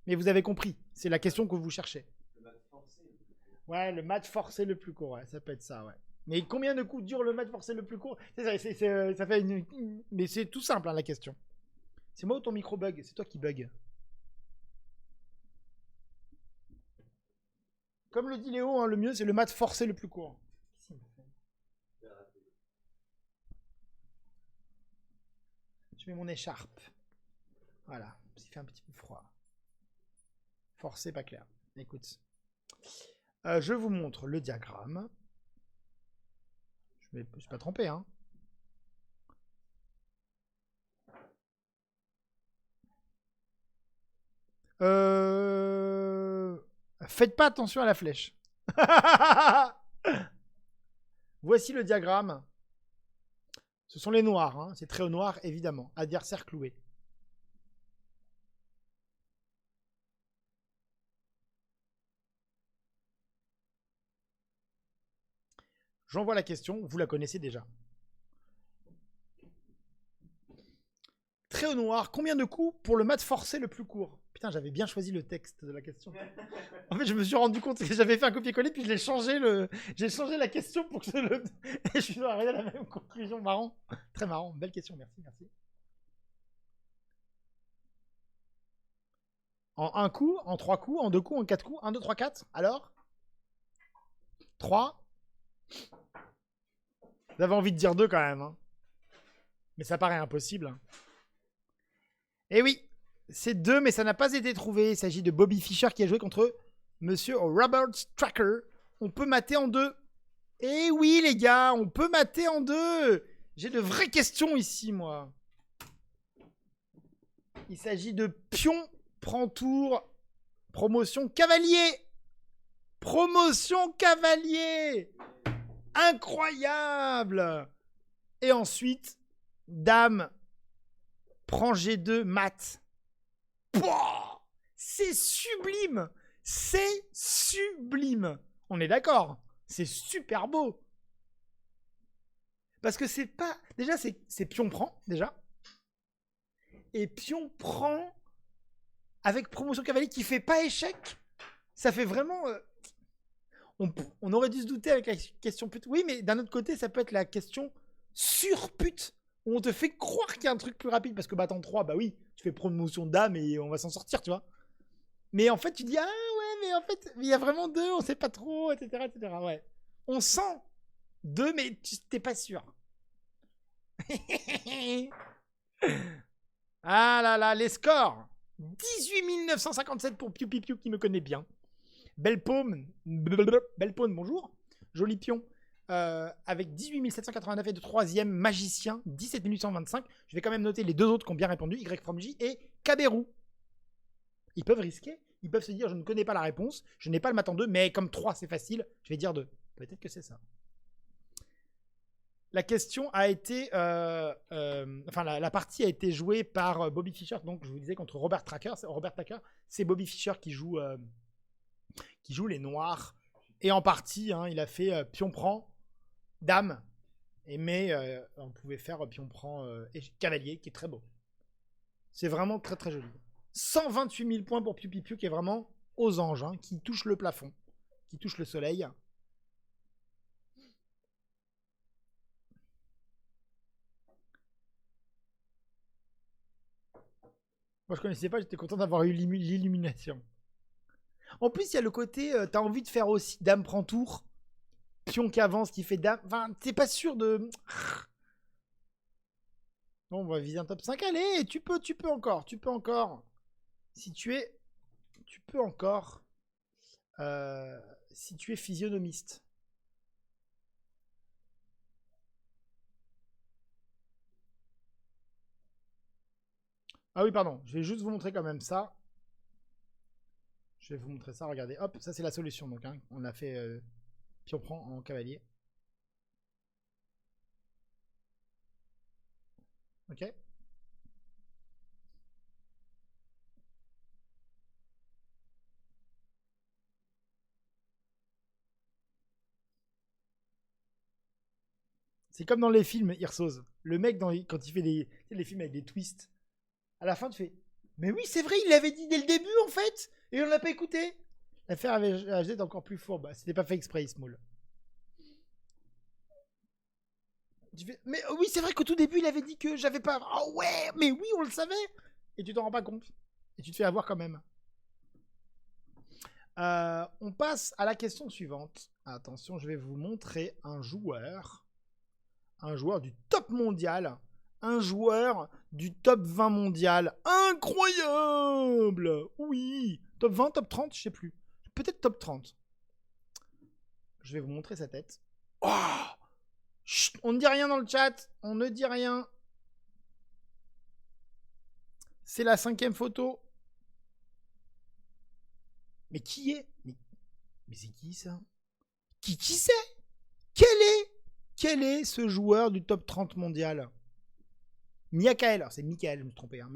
Mais vous avez compris. C'est la question que vous cherchez. Le mat forcé le plus court. Ouais, le mat forcé le plus court, ouais. Ça peut être ça, ouais. Mais combien de coups dure le mat forcé le plus court? Ça fait une... Mais c'est tout simple, hein, la question. C'est moi ou ton micro bug? C'est toi qui bug. Comme le dit Léo, hein, le mieux, c'est le mat forcé le plus court. Je mets mon écharpe. Voilà, il fait un petit peu froid. Forcé, pas clair. Écoute. Je vous montre le diagramme. Je ne me suis pas trompé, hein. Faites pas attention à la flèche. Voici le diagramme. Ce sont les noirs, hein. C'est très au noir, évidemment. Adversaire cloué. J'envoie la question, vous la connaissez déjà. Très au noir, combien de coups pour le mat forcé le plus court? Putain, j'avais bien choisi le texte de la question. En fait, je me suis rendu compte que j'avais fait un copier-coller, puis j'ai changé la question pour que et je suis arrivé à la même conclusion. Marrant. Très marrant. Belle question, merci, merci. En un coup, en 3 coups, en 2 coups, en 4 coups, 1, 2, 3, 4. Alors 3. Vous avez envie de dire 2 quand même, hein. Mais ça paraît impossible. Eh oui, c'est 2, mais ça n'a pas été trouvé. Il s'agit de Bobby Fischer qui a joué contre Monsieur Robert Tracker. On peut mater en 2. Eh oui, les gars, on peut mater en 2. J'ai de vraies questions ici, moi. Il s'agit de pion, prend tour, promotion cavalier. Promotion cavalier. Incroyable. Et ensuite, dame, prend G2, mat. Pouah, c'est sublime. C'est sublime. On est d'accord. C'est super beau. Parce que c'est pas... Déjà, c'est pion prend, déjà. Et pion prend avec promotion cavalier qui fait pas échec. Ça fait vraiment... On aurait dû se douter avec la question pute. Oui, mais d'un autre côté, ça peut être la question sur pute. Où on te fait croire qu'il y a un truc plus rapide. Parce que battant 3, bah oui, tu fais promotion dame et on va s'en sortir, tu vois. Mais en fait, tu dis, ah ouais, mais en fait, il y a vraiment 2, on sait pas trop, etc. etc. Ouais. On sent 2, mais tu t'es pas sûr. Ah là là, les scores. 18 957 pour Piu Piu Piu qui me connaît bien. Belle paume, bonjour. Joli pion. Avec 18 789 et de 3e magicien, 17 825. Je vais quand même noter les 2 autres qui ont bien répondu, Y from J et Kaberu. Ils peuvent risquer, ils peuvent se dire je ne connais pas la réponse, je n'ai pas le mat en 2, mais comme 3 c'est facile, je vais dire 2. Peut-être que c'est ça. La question a été... enfin, la partie a été jouée par Bobby Fischer, donc je vous disais contre Robert Tracker. Robert Tracker, c'est Bobby Fischer qui joue les noirs. Et en partie, hein, il a fait pion prend, dame. Mais on pouvait faire pion prend et cavalier, qui est très beau. C'est vraiment très très joli. 128 000 points pour Piu Piu Piu, qui est vraiment aux anges, hein, qui touchent le plafond, qui touchent le soleil. Moi, je connaissais pas, j'étais content d'avoir eu l'illumination. En plus, il y a le côté, t'as envie de faire aussi dame prend tour, pion qui avance, qui fait dame. Enfin, t'es pas sûr de. Bon, on va viser un top 5. Allez, tu peux encore, tu peux encore. Si tu es. Tu peux encore. Si tu es physionomiste. Ah oui, pardon. Je vais juste vous montrer quand même ça. Je vais vous montrer ça. Regardez. Hop, ça c'est la solution. Donc, hein. On a fait pion prend en cavalier. Ok. C'est comme dans les films Hirsos. Le mec, quand il fait les films avec des twists, à la fin, tu fais mais oui, c'est vrai, il l'avait dit dès le début en fait, et on l'a pas écouté. L'affaire HD est encore plus fourbe. C'était pas fait exprès, Small. Mais oui, c'est vrai qu'au tout début, il avait dit que j'avais pas. Oh ouais, mais oui, on le savait. Et tu t'en rends pas compte. Et tu te fais avoir quand même. On passe à la question suivante. Attention, je vais vous montrer un joueur. Un joueur du top mondial. Un joueur du top 20 mondial. Incroyable. Oui. Top 20, top 30, je sais plus. Peut-être top 30. Je vais vous montrer sa tête. Oh, chut, on ne dit rien dans le chat. On ne dit rien. C'est la 5e photo. Mais qui est Mais c'est qui ça? Qui c'est? Quel est ce joueur du top 30 mondial? Michael, alors c'est Michael, je me suis trompé, hein.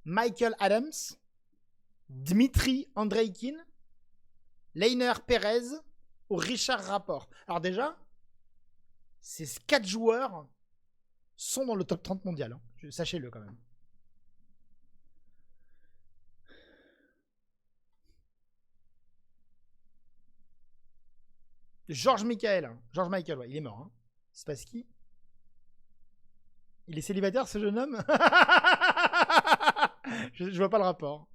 Michael Adams, Dmitri Andreïkin, Leiner Perez ou Richard Rapport. Alors déjà, ces 4 joueurs sont dans le top 30 mondial, hein. Sachez-le quand même. George Michael, ouais, il est mort. Hein. C'est pas qui? Il est célibataire, ce jeune homme? je vois pas le rapport.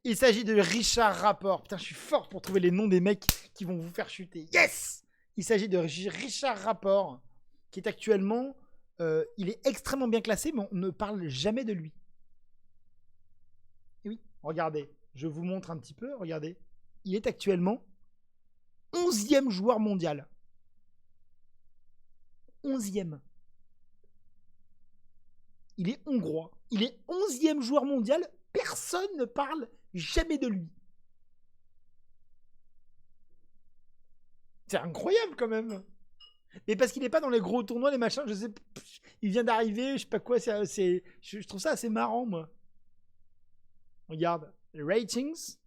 Il s'agit de Richard Rapport. Putain, je suis fort pour trouver les noms des mecs qui vont vous faire chuter. Yes! Il s'agit de Richard Rapport, qui est actuellement... il est extrêmement bien classé, mais on ne parle jamais de lui. Et oui, regardez. Je vous montre un petit peu. Regardez. Il est actuellement 11e joueur mondial. 11e. Il est hongrois. Il est 11e joueur mondial. Personne ne parle jamais de lui. C'est incroyable quand même. Mais parce qu'il n'est pas dans les gros tournois, les machins, je sais. Il vient d'arriver, je sais pas quoi. Je trouve ça assez marrant, moi. Regarde. Les ratings.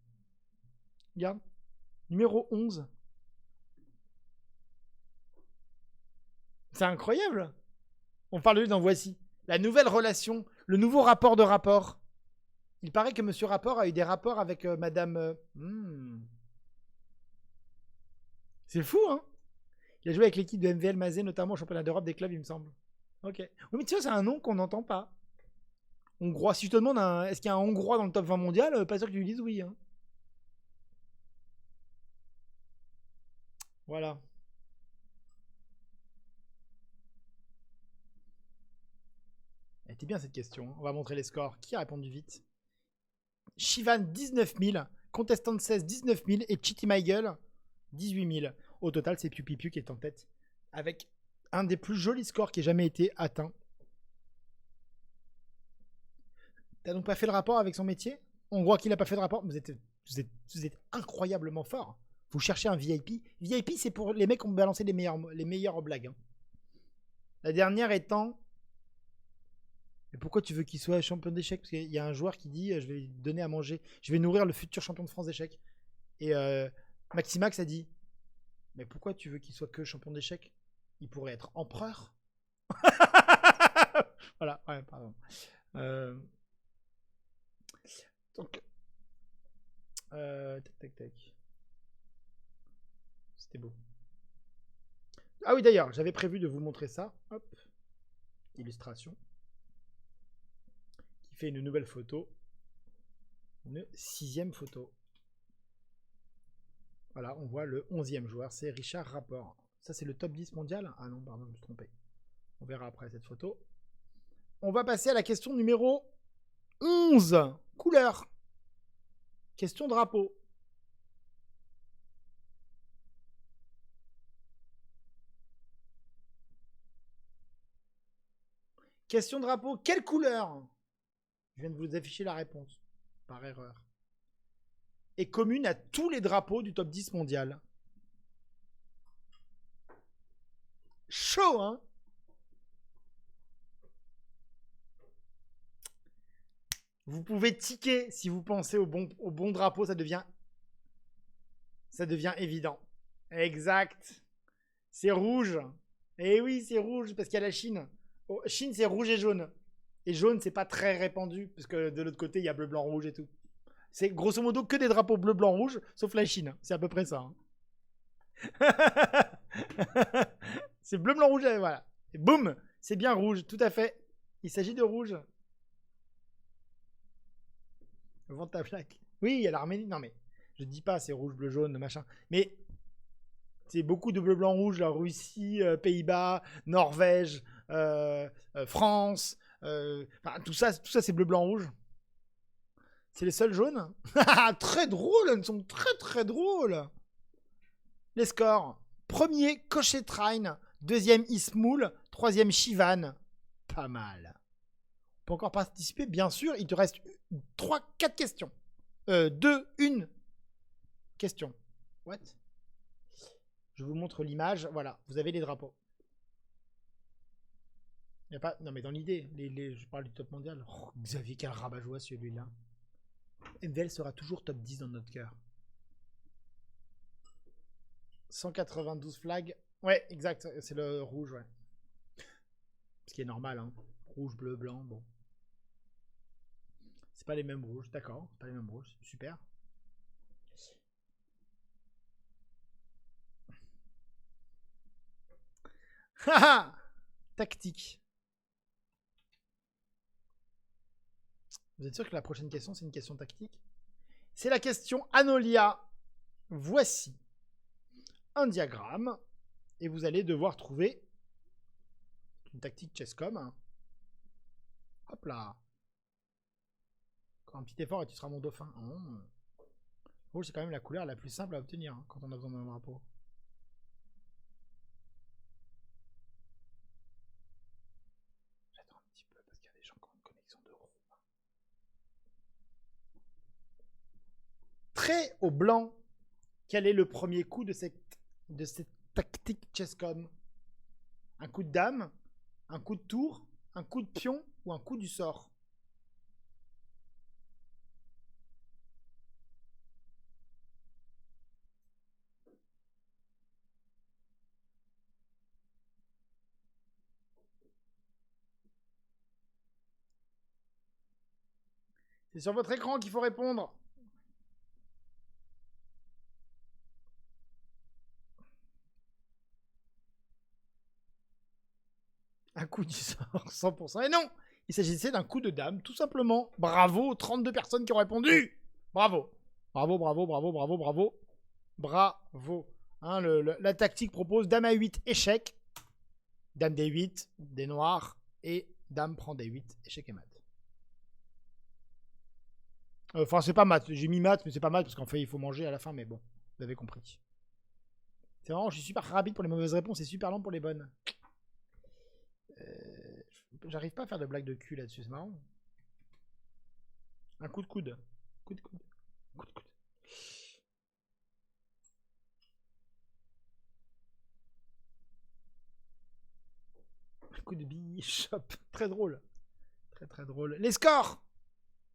Regarde. Numéro 11. C'est incroyable. On parle de lui dans Voici. La nouvelle relation. Le nouveau rapport de rapport. Il paraît que Monsieur Rapport a eu des rapports avec Madame... C'est fou, hein? Il a joué avec l'équipe de MVL Mazé, notamment au championnat d'Europe des clubs, il me semble. Ok. Oui, mais tu vois, c'est un nom qu'on n'entend pas. Hongrois. Si je te demande, est-ce qu'il y a un Hongrois dans le top 20 mondial, pas sûr que tu lui dises oui. Hein. Voilà. Elle était bien cette question. Hein. On va montrer les scores. Qui a répondu vite? Shivan, 19 000. Contestant 16, 19 000. Et Chitty Michael, 18 000. Au total, c'est Piu Piu Piu qui est en tête. Avec un des plus jolis scores qui ait jamais été atteint. T'as donc pas fait le rapport avec son métier? On voit qu'il a pas fait de rapport. Vous êtes incroyablement fort. Vous cherchez un VIP. VIP, c'est pour les mecs qui ont balancé les meilleures blagues. Hein. La dernière étant... Mais pourquoi tu veux qu'il soit champion d'échecs? Parce qu'il y a un joueur qui dit je vais lui donner à manger. Je vais nourrir le futur champion de France d'échecs. Et Maximax a dit mais pourquoi tu veux qu'il soit que champion d'échecs? Il pourrait être empereur. Voilà, ouais, pardon. Donc, oui, d'ailleurs, j'avais prévu de vous montrer ça. Hop. Illustration. Qui fait une nouvelle photo. Une 6e photo. Voilà, on voit le 11e joueur, c'est Richard Rapport. Ça, c'est le top 10 mondial. Ah non, pardon, je me suis trompé. On verra après cette photo. On va passer à la question numéro 11. Couleur. Question drapeau. Question drapeau. Quelle couleur? Je viens de vous afficher la réponse. Par erreur. Est commune à tous les drapeaux du top 10 mondial. Chaud, hein? Vous pouvez ticker si vous pensez au bon drapeau, ça devient évident. Exact. C'est rouge. Et oui, c'est rouge parce qu'il y a la Chine. Oh, Chine, c'est rouge et jaune. Et jaune, c'est pas très répandu parce que de l'autre côté, il y a bleu, blanc, rouge et tout. C'est grosso modo que des drapeaux bleu, blanc, rouge, sauf la Chine. C'est à peu près ça. Hein. C'est bleu, blanc, rouge, et voilà. Et boum, c'est bien rouge, tout à fait. Il s'agit de rouge. Vends ta plaque. Oui, il y a l'Arménie. Non, mais je dis pas, c'est rouge, bleu, jaune, machin. Mais c'est beaucoup de bleu, blanc, rouge. La Russie, Pays-Bas, Norvège, France. Tout ça c'est bleu, blanc, rouge. C'est les seuls jaunes. Très drôles, elles sont très très drôles. Les scores. Premier, Cochet-Train. Deuxième, Ismoul. Troisième, Chivan. Pas mal. On peut encore participer, bien sûr. Il te reste 4 questions. 2, 1 question. What? Je vous montre l'image. Voilà, vous avez les drapeaux. Y a pas... Non, mais dans l'idée, je parle du top mondial. Oh, Xavier, quel rabat-joie celui-là. MVL sera toujours top 10 dans notre cœur. 192 flags. Ouais, exact, c'est le rouge, ouais. Ce qui est normal, hein. Rouge, bleu, blanc, bon. C'est pas les mêmes rouges, d'accord. Pas les mêmes rouges, super. Haha. Tactique. Vous êtes sûr que la prochaine question, c'est une question tactique? C'est la question Anolia. Voici un diagramme et vous allez devoir trouver une tactique Chesscom. Hop là. Encore un petit effort et tu seras mon dauphin. Rouge, c'est quand même la couleur la plus simple à obtenir hein, quand on a besoin d'un drapeau. J'attends un petit peu parce qu'il y a des gens qui ont une connexion de roue. Trait au blanc. Quel est le premier coup de cette tactique Chesscom? Un coup de dame, un coup de tour, un coup de pion ou un coup du sort? C'est sur votre écran qu'il faut répondre. Un coup du sort, 100%. Et non, il s'agissait d'un coup de dame, tout simplement. Bravo, 32 personnes qui ont répondu. Bravo. Bravo, bravo, bravo, bravo, bravo. Bravo. Hein, la tactique propose dame A8, échec. Dame D8, des noirs. Et dame prend D8, échec et mat. Enfin, c'est pas mat. J'ai mis mat, mais c'est pas mat parce qu'en fait, il faut manger à la fin. Mais bon, vous avez compris. C'est vraiment, je suis super rapide pour les mauvaises réponses et super lent pour les bonnes. J'arrive pas à faire de blague de cul là-dessus, c'est marrant. Un coup de coude. Coup de coude. Coup de coude. Un coup de bishop. Très drôle. Très très drôle. Les scores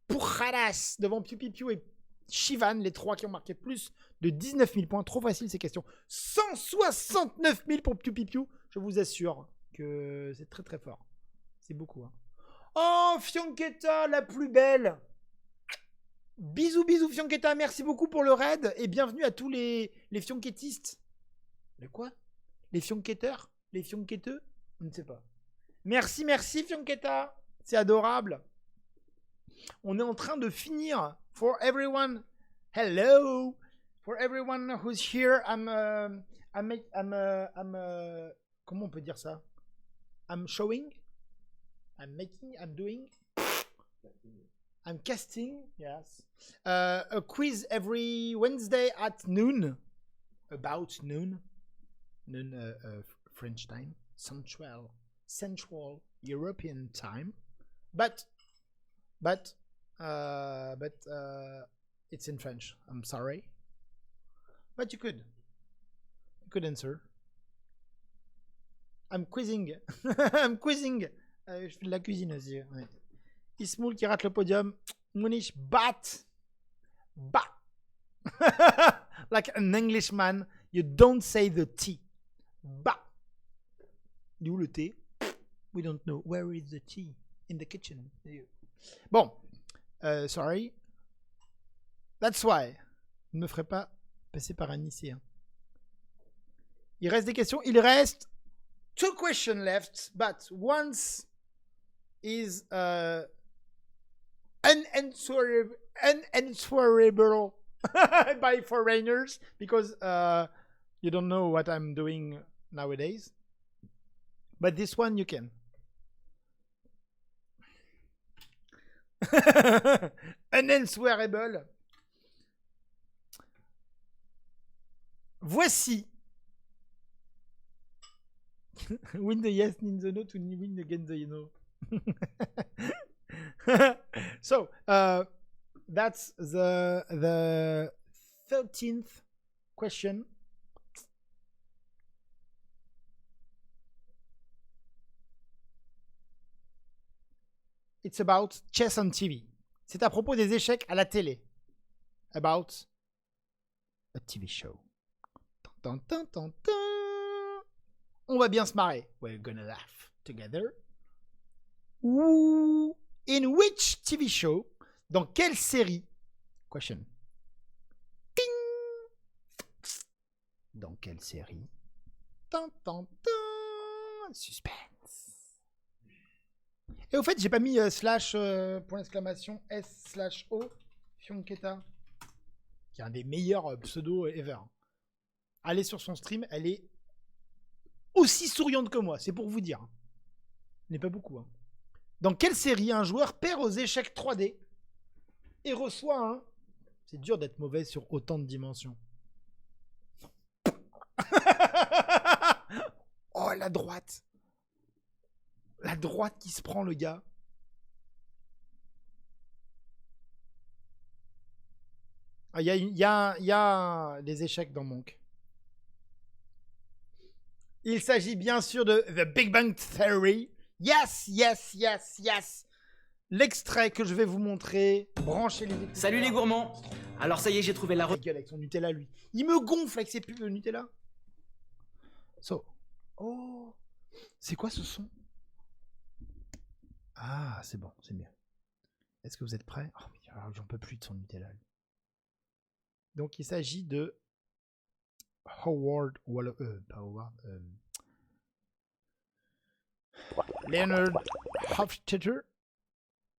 pour Khalas devant Piu Piu Piu et Chivan, les trois qui ont marqué plus de 19 000 points. Trop facile ces questions. 169 000 pour Piu Piu Piu. Je vous assure que c'est très très fort. C'est beaucoup. Hein. Oh, Fianchetta, la plus belle. Bisous, bisous, Fianchetta. Merci beaucoup pour le raid. Et bienvenue à tous les fianchettistes. Les quoi? Les fiancheteurs? Les fionqueteux? Je ne sais pas. Merci, merci, Fionqueta. C'est adorable. On est en train de finir. For everyone, hello. For everyone who's here, comment on peut dire ça? I'm showing. I'm making. I'm doing. I'm casting. Yes. A quiz every Wednesday at noon. About noon. Noon French time. Central European time. But it's in French. I'm sorry. But you could answer. I'm quizzing. I'm quizzing. Je fais de la cuisine aussi. Ouais. Ismoul qui rate le podium. Munich bat. Like an Englishman, you don't say the T. Ba. Il est où le T? We don't know. Where is the tea? In the kitchen. Bon. Sorry. That's why. Ne me ferai pas passer par un lycéen. Il reste des questions. Il reste 2 questions left, but once is unanswerable by foreigners because you don't know what I'm doing nowadays. But this one you can. Unanswerable. Voici. Win the yes, in the no to win against the no. So that's the 13th question. It's about chess on TV. C'est à propos des échecs à la télé. About a TV show. Tan, tan, tan, tan. On va bien se marrer. We're gonna laugh together. Ooh. In which TV show? Dans quelle série? Question. Ting. Dans quelle série? Tan, tan, tan. Suspense. Et au fait, j'ai pas mis slash point d'exclamation S/O Fionqueta, qui est un des meilleurs pseudos ever. Allez sur son stream, elle est aussi souriante que moi, c'est pour vous dire. Il n'est pas beaucoup. Hein. Dans quelle série un joueur perd aux échecs 3D et reçoit un... C'est dur d'être mauvais sur autant de dimensions. Oh, la droite. La droite qui se prend, le gars. Il y a des échecs dans Monk. Il s'agit bien sûr de The Big Bang Theory. Yes, yes, yes, yes. L'extrait que je vais vous montrer. Branchez les écouteurs.
Salut les gourmands. Alors ça y est, j'ai trouvé la
gueule avec son Nutella, lui. Il me gonfle avec ses pubs de Nutella. So. Oh. C'est quoi ce son? Ah, c'est bon, c'est mieux. Est-ce que vous êtes prêts? Oh, j'en peux plus de son Nutella. Donc, il s'agit de Howard Leonard Hofstadter.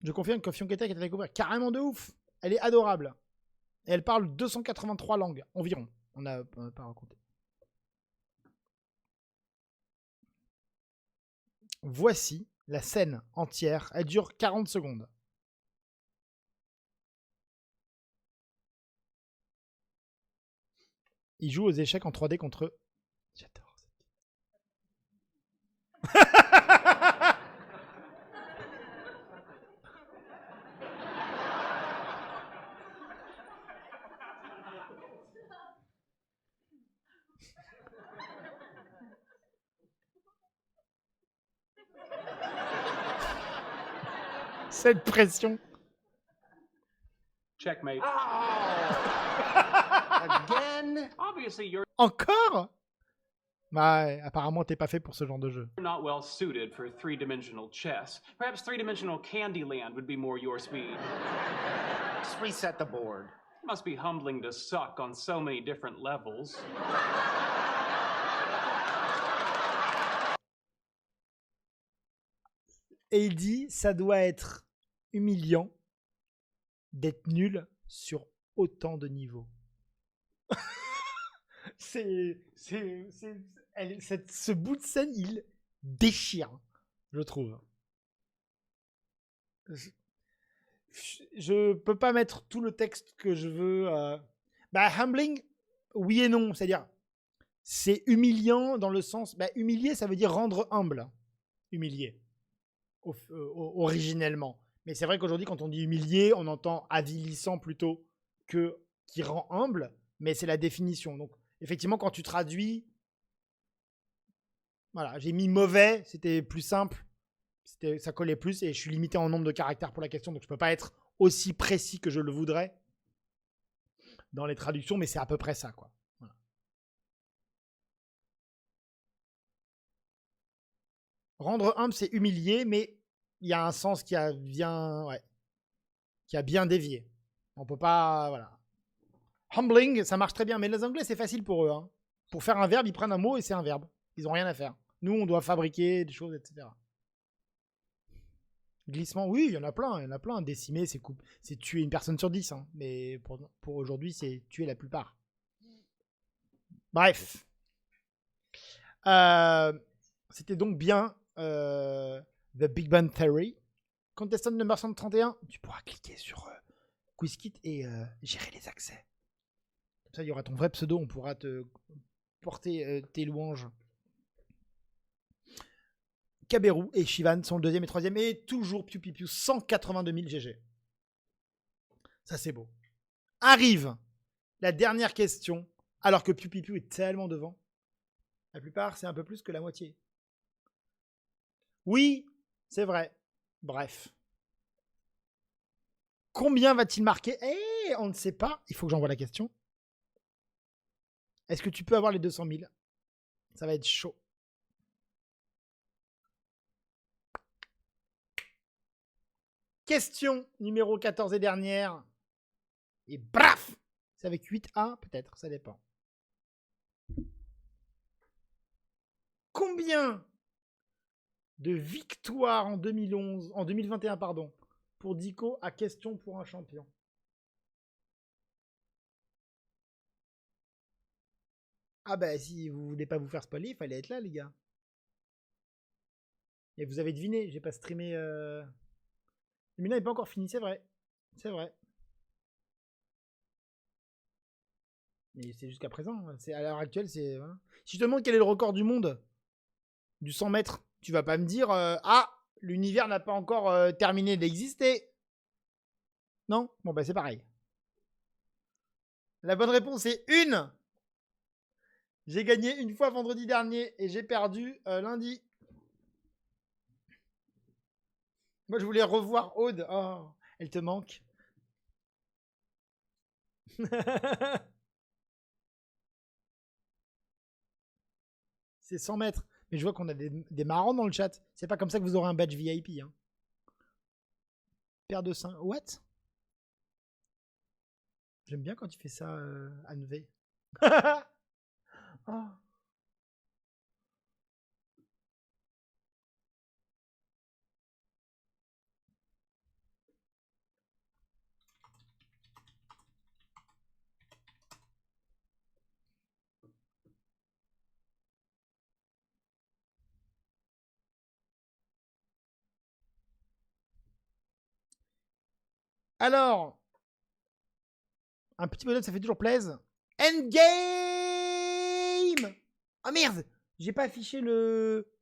Je confirme que Fionqueta est à découvrir carrément de ouf. Elle est adorable. Et elle parle 283 langues environ. On n'a pas raconté. Voici la scène entière. Elle dure 40 secondes. Il joue aux échecs en 3D contre... J'adore ça. Cette pression.
Checkmate.
Again?
Obviously, you're
Encore? Bah, apparemment, t'es pas fait pour ce genre de jeu.
not well suited for three-dimensional chess. Perhaps three-dimensional Candyland would be more your speed.
Just reset the board.
It must be humbling to suck on so many different levels.
Et il dit, ça doit être humiliant d'être nul sur autant de niveaux. Ce bout de scène, il déchire, je trouve. Je peux pas mettre tout le texte que je veux. Bah, humbling, oui et non. C'est-à-dire, c'est humiliant dans le sens. Bah, humilier, ça veut dire rendre humble. Humilier. Originellement. Mais c'est vrai qu'aujourd'hui, quand on dit humilier, on entend avilissant plutôt que qui rend humble. Mais c'est la définition. Donc, effectivement, quand tu traduis. Voilà, j'ai mis mauvais, c'était plus simple. Ça collait plus et je suis limité en nombre de caractères pour la question, donc je peux pas être aussi précis que je le voudrais dans les traductions, mais c'est à peu près ça, quoi. Voilà. Rendre humble, c'est humilier, mais il y a un sens qui a bien dévié. On peut pas, voilà. Humbling, ça marche très bien, mais les Anglais, c'est facile pour eux. Hein. Pour faire un verbe, ils prennent un mot et c'est un verbe. Ils ont rien à faire. Nous, on doit fabriquer des choses, etc. Glissement, oui, il y en a plein. Décimer, c'est tuer une personne sur 10. Hein. Mais pour aujourd'hui, c'est tuer la plupart. Bref. C'était donc bien The Big Bang Theory. Contestant number 131, tu pourras cliquer sur QuizKit et gérer les accès. Comme ça, il y aura ton vrai pseudo, on pourra te porter tes louanges. Kaberu et Shivan sont le deuxième et troisième. Et toujours Piu Piu Piu, 182 000 GG. Ça, c'est beau. Arrive la dernière question, alors que Piu Piu Piu est tellement devant. La plupart, c'est un peu plus que la moitié. Oui, c'est vrai. Bref. Combien va-t-il marquer? On ne sait pas. Il faut que j'envoie la question. Est-ce que tu peux avoir les 200 000? Ça va être chaud. Question numéro 14 et dernière. Et braf! C'est avec 8A, peut-être, ça dépend. Combien de victoires en 2021, pardon, pour Dico à question pour un champion? Ah bah si vous voulez pas vous faire spoiler, il fallait être là les gars. Et vous avez deviné, j'ai pas streamé... Mais là il n'est pas encore fini, c'est vrai. C'est vrai. Mais c'est jusqu'à présent. À l'heure actuelle, c'est... Voilà. Si je te demande quel est le record du monde du 100 mètres, tu vas pas me dire ah, l'univers n'a pas encore terminé d'exister. Non? Bon bah c'est pareil. La bonne réponse est 1. J'ai gagné une fois vendredi dernier et j'ai perdu lundi. Moi, je voulais revoir Aude. Oh, elle te manque. C'est 100 mètres. Mais je vois qu'on a des marrants dans le chat. C'est pas comme ça que vous aurez un badge VIP. Hein. Paire de seins. What? J'aime bien quand tu fais ça, Anne V. Oh. Alors, un petit bonhomme, ça fait toujours plaisir. Endgame! Ah merde! J'ai pas affiché le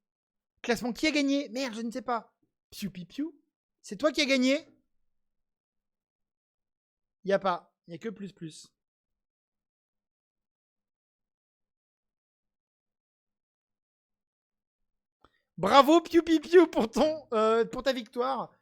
classement. Qui a gagné? Merde, je ne sais pas. Piu Piu Piu. C'est toi qui as gagné? Il n'y a pas. Il n'y a que plus. Bravo Piu Piu Piu pour ta victoire.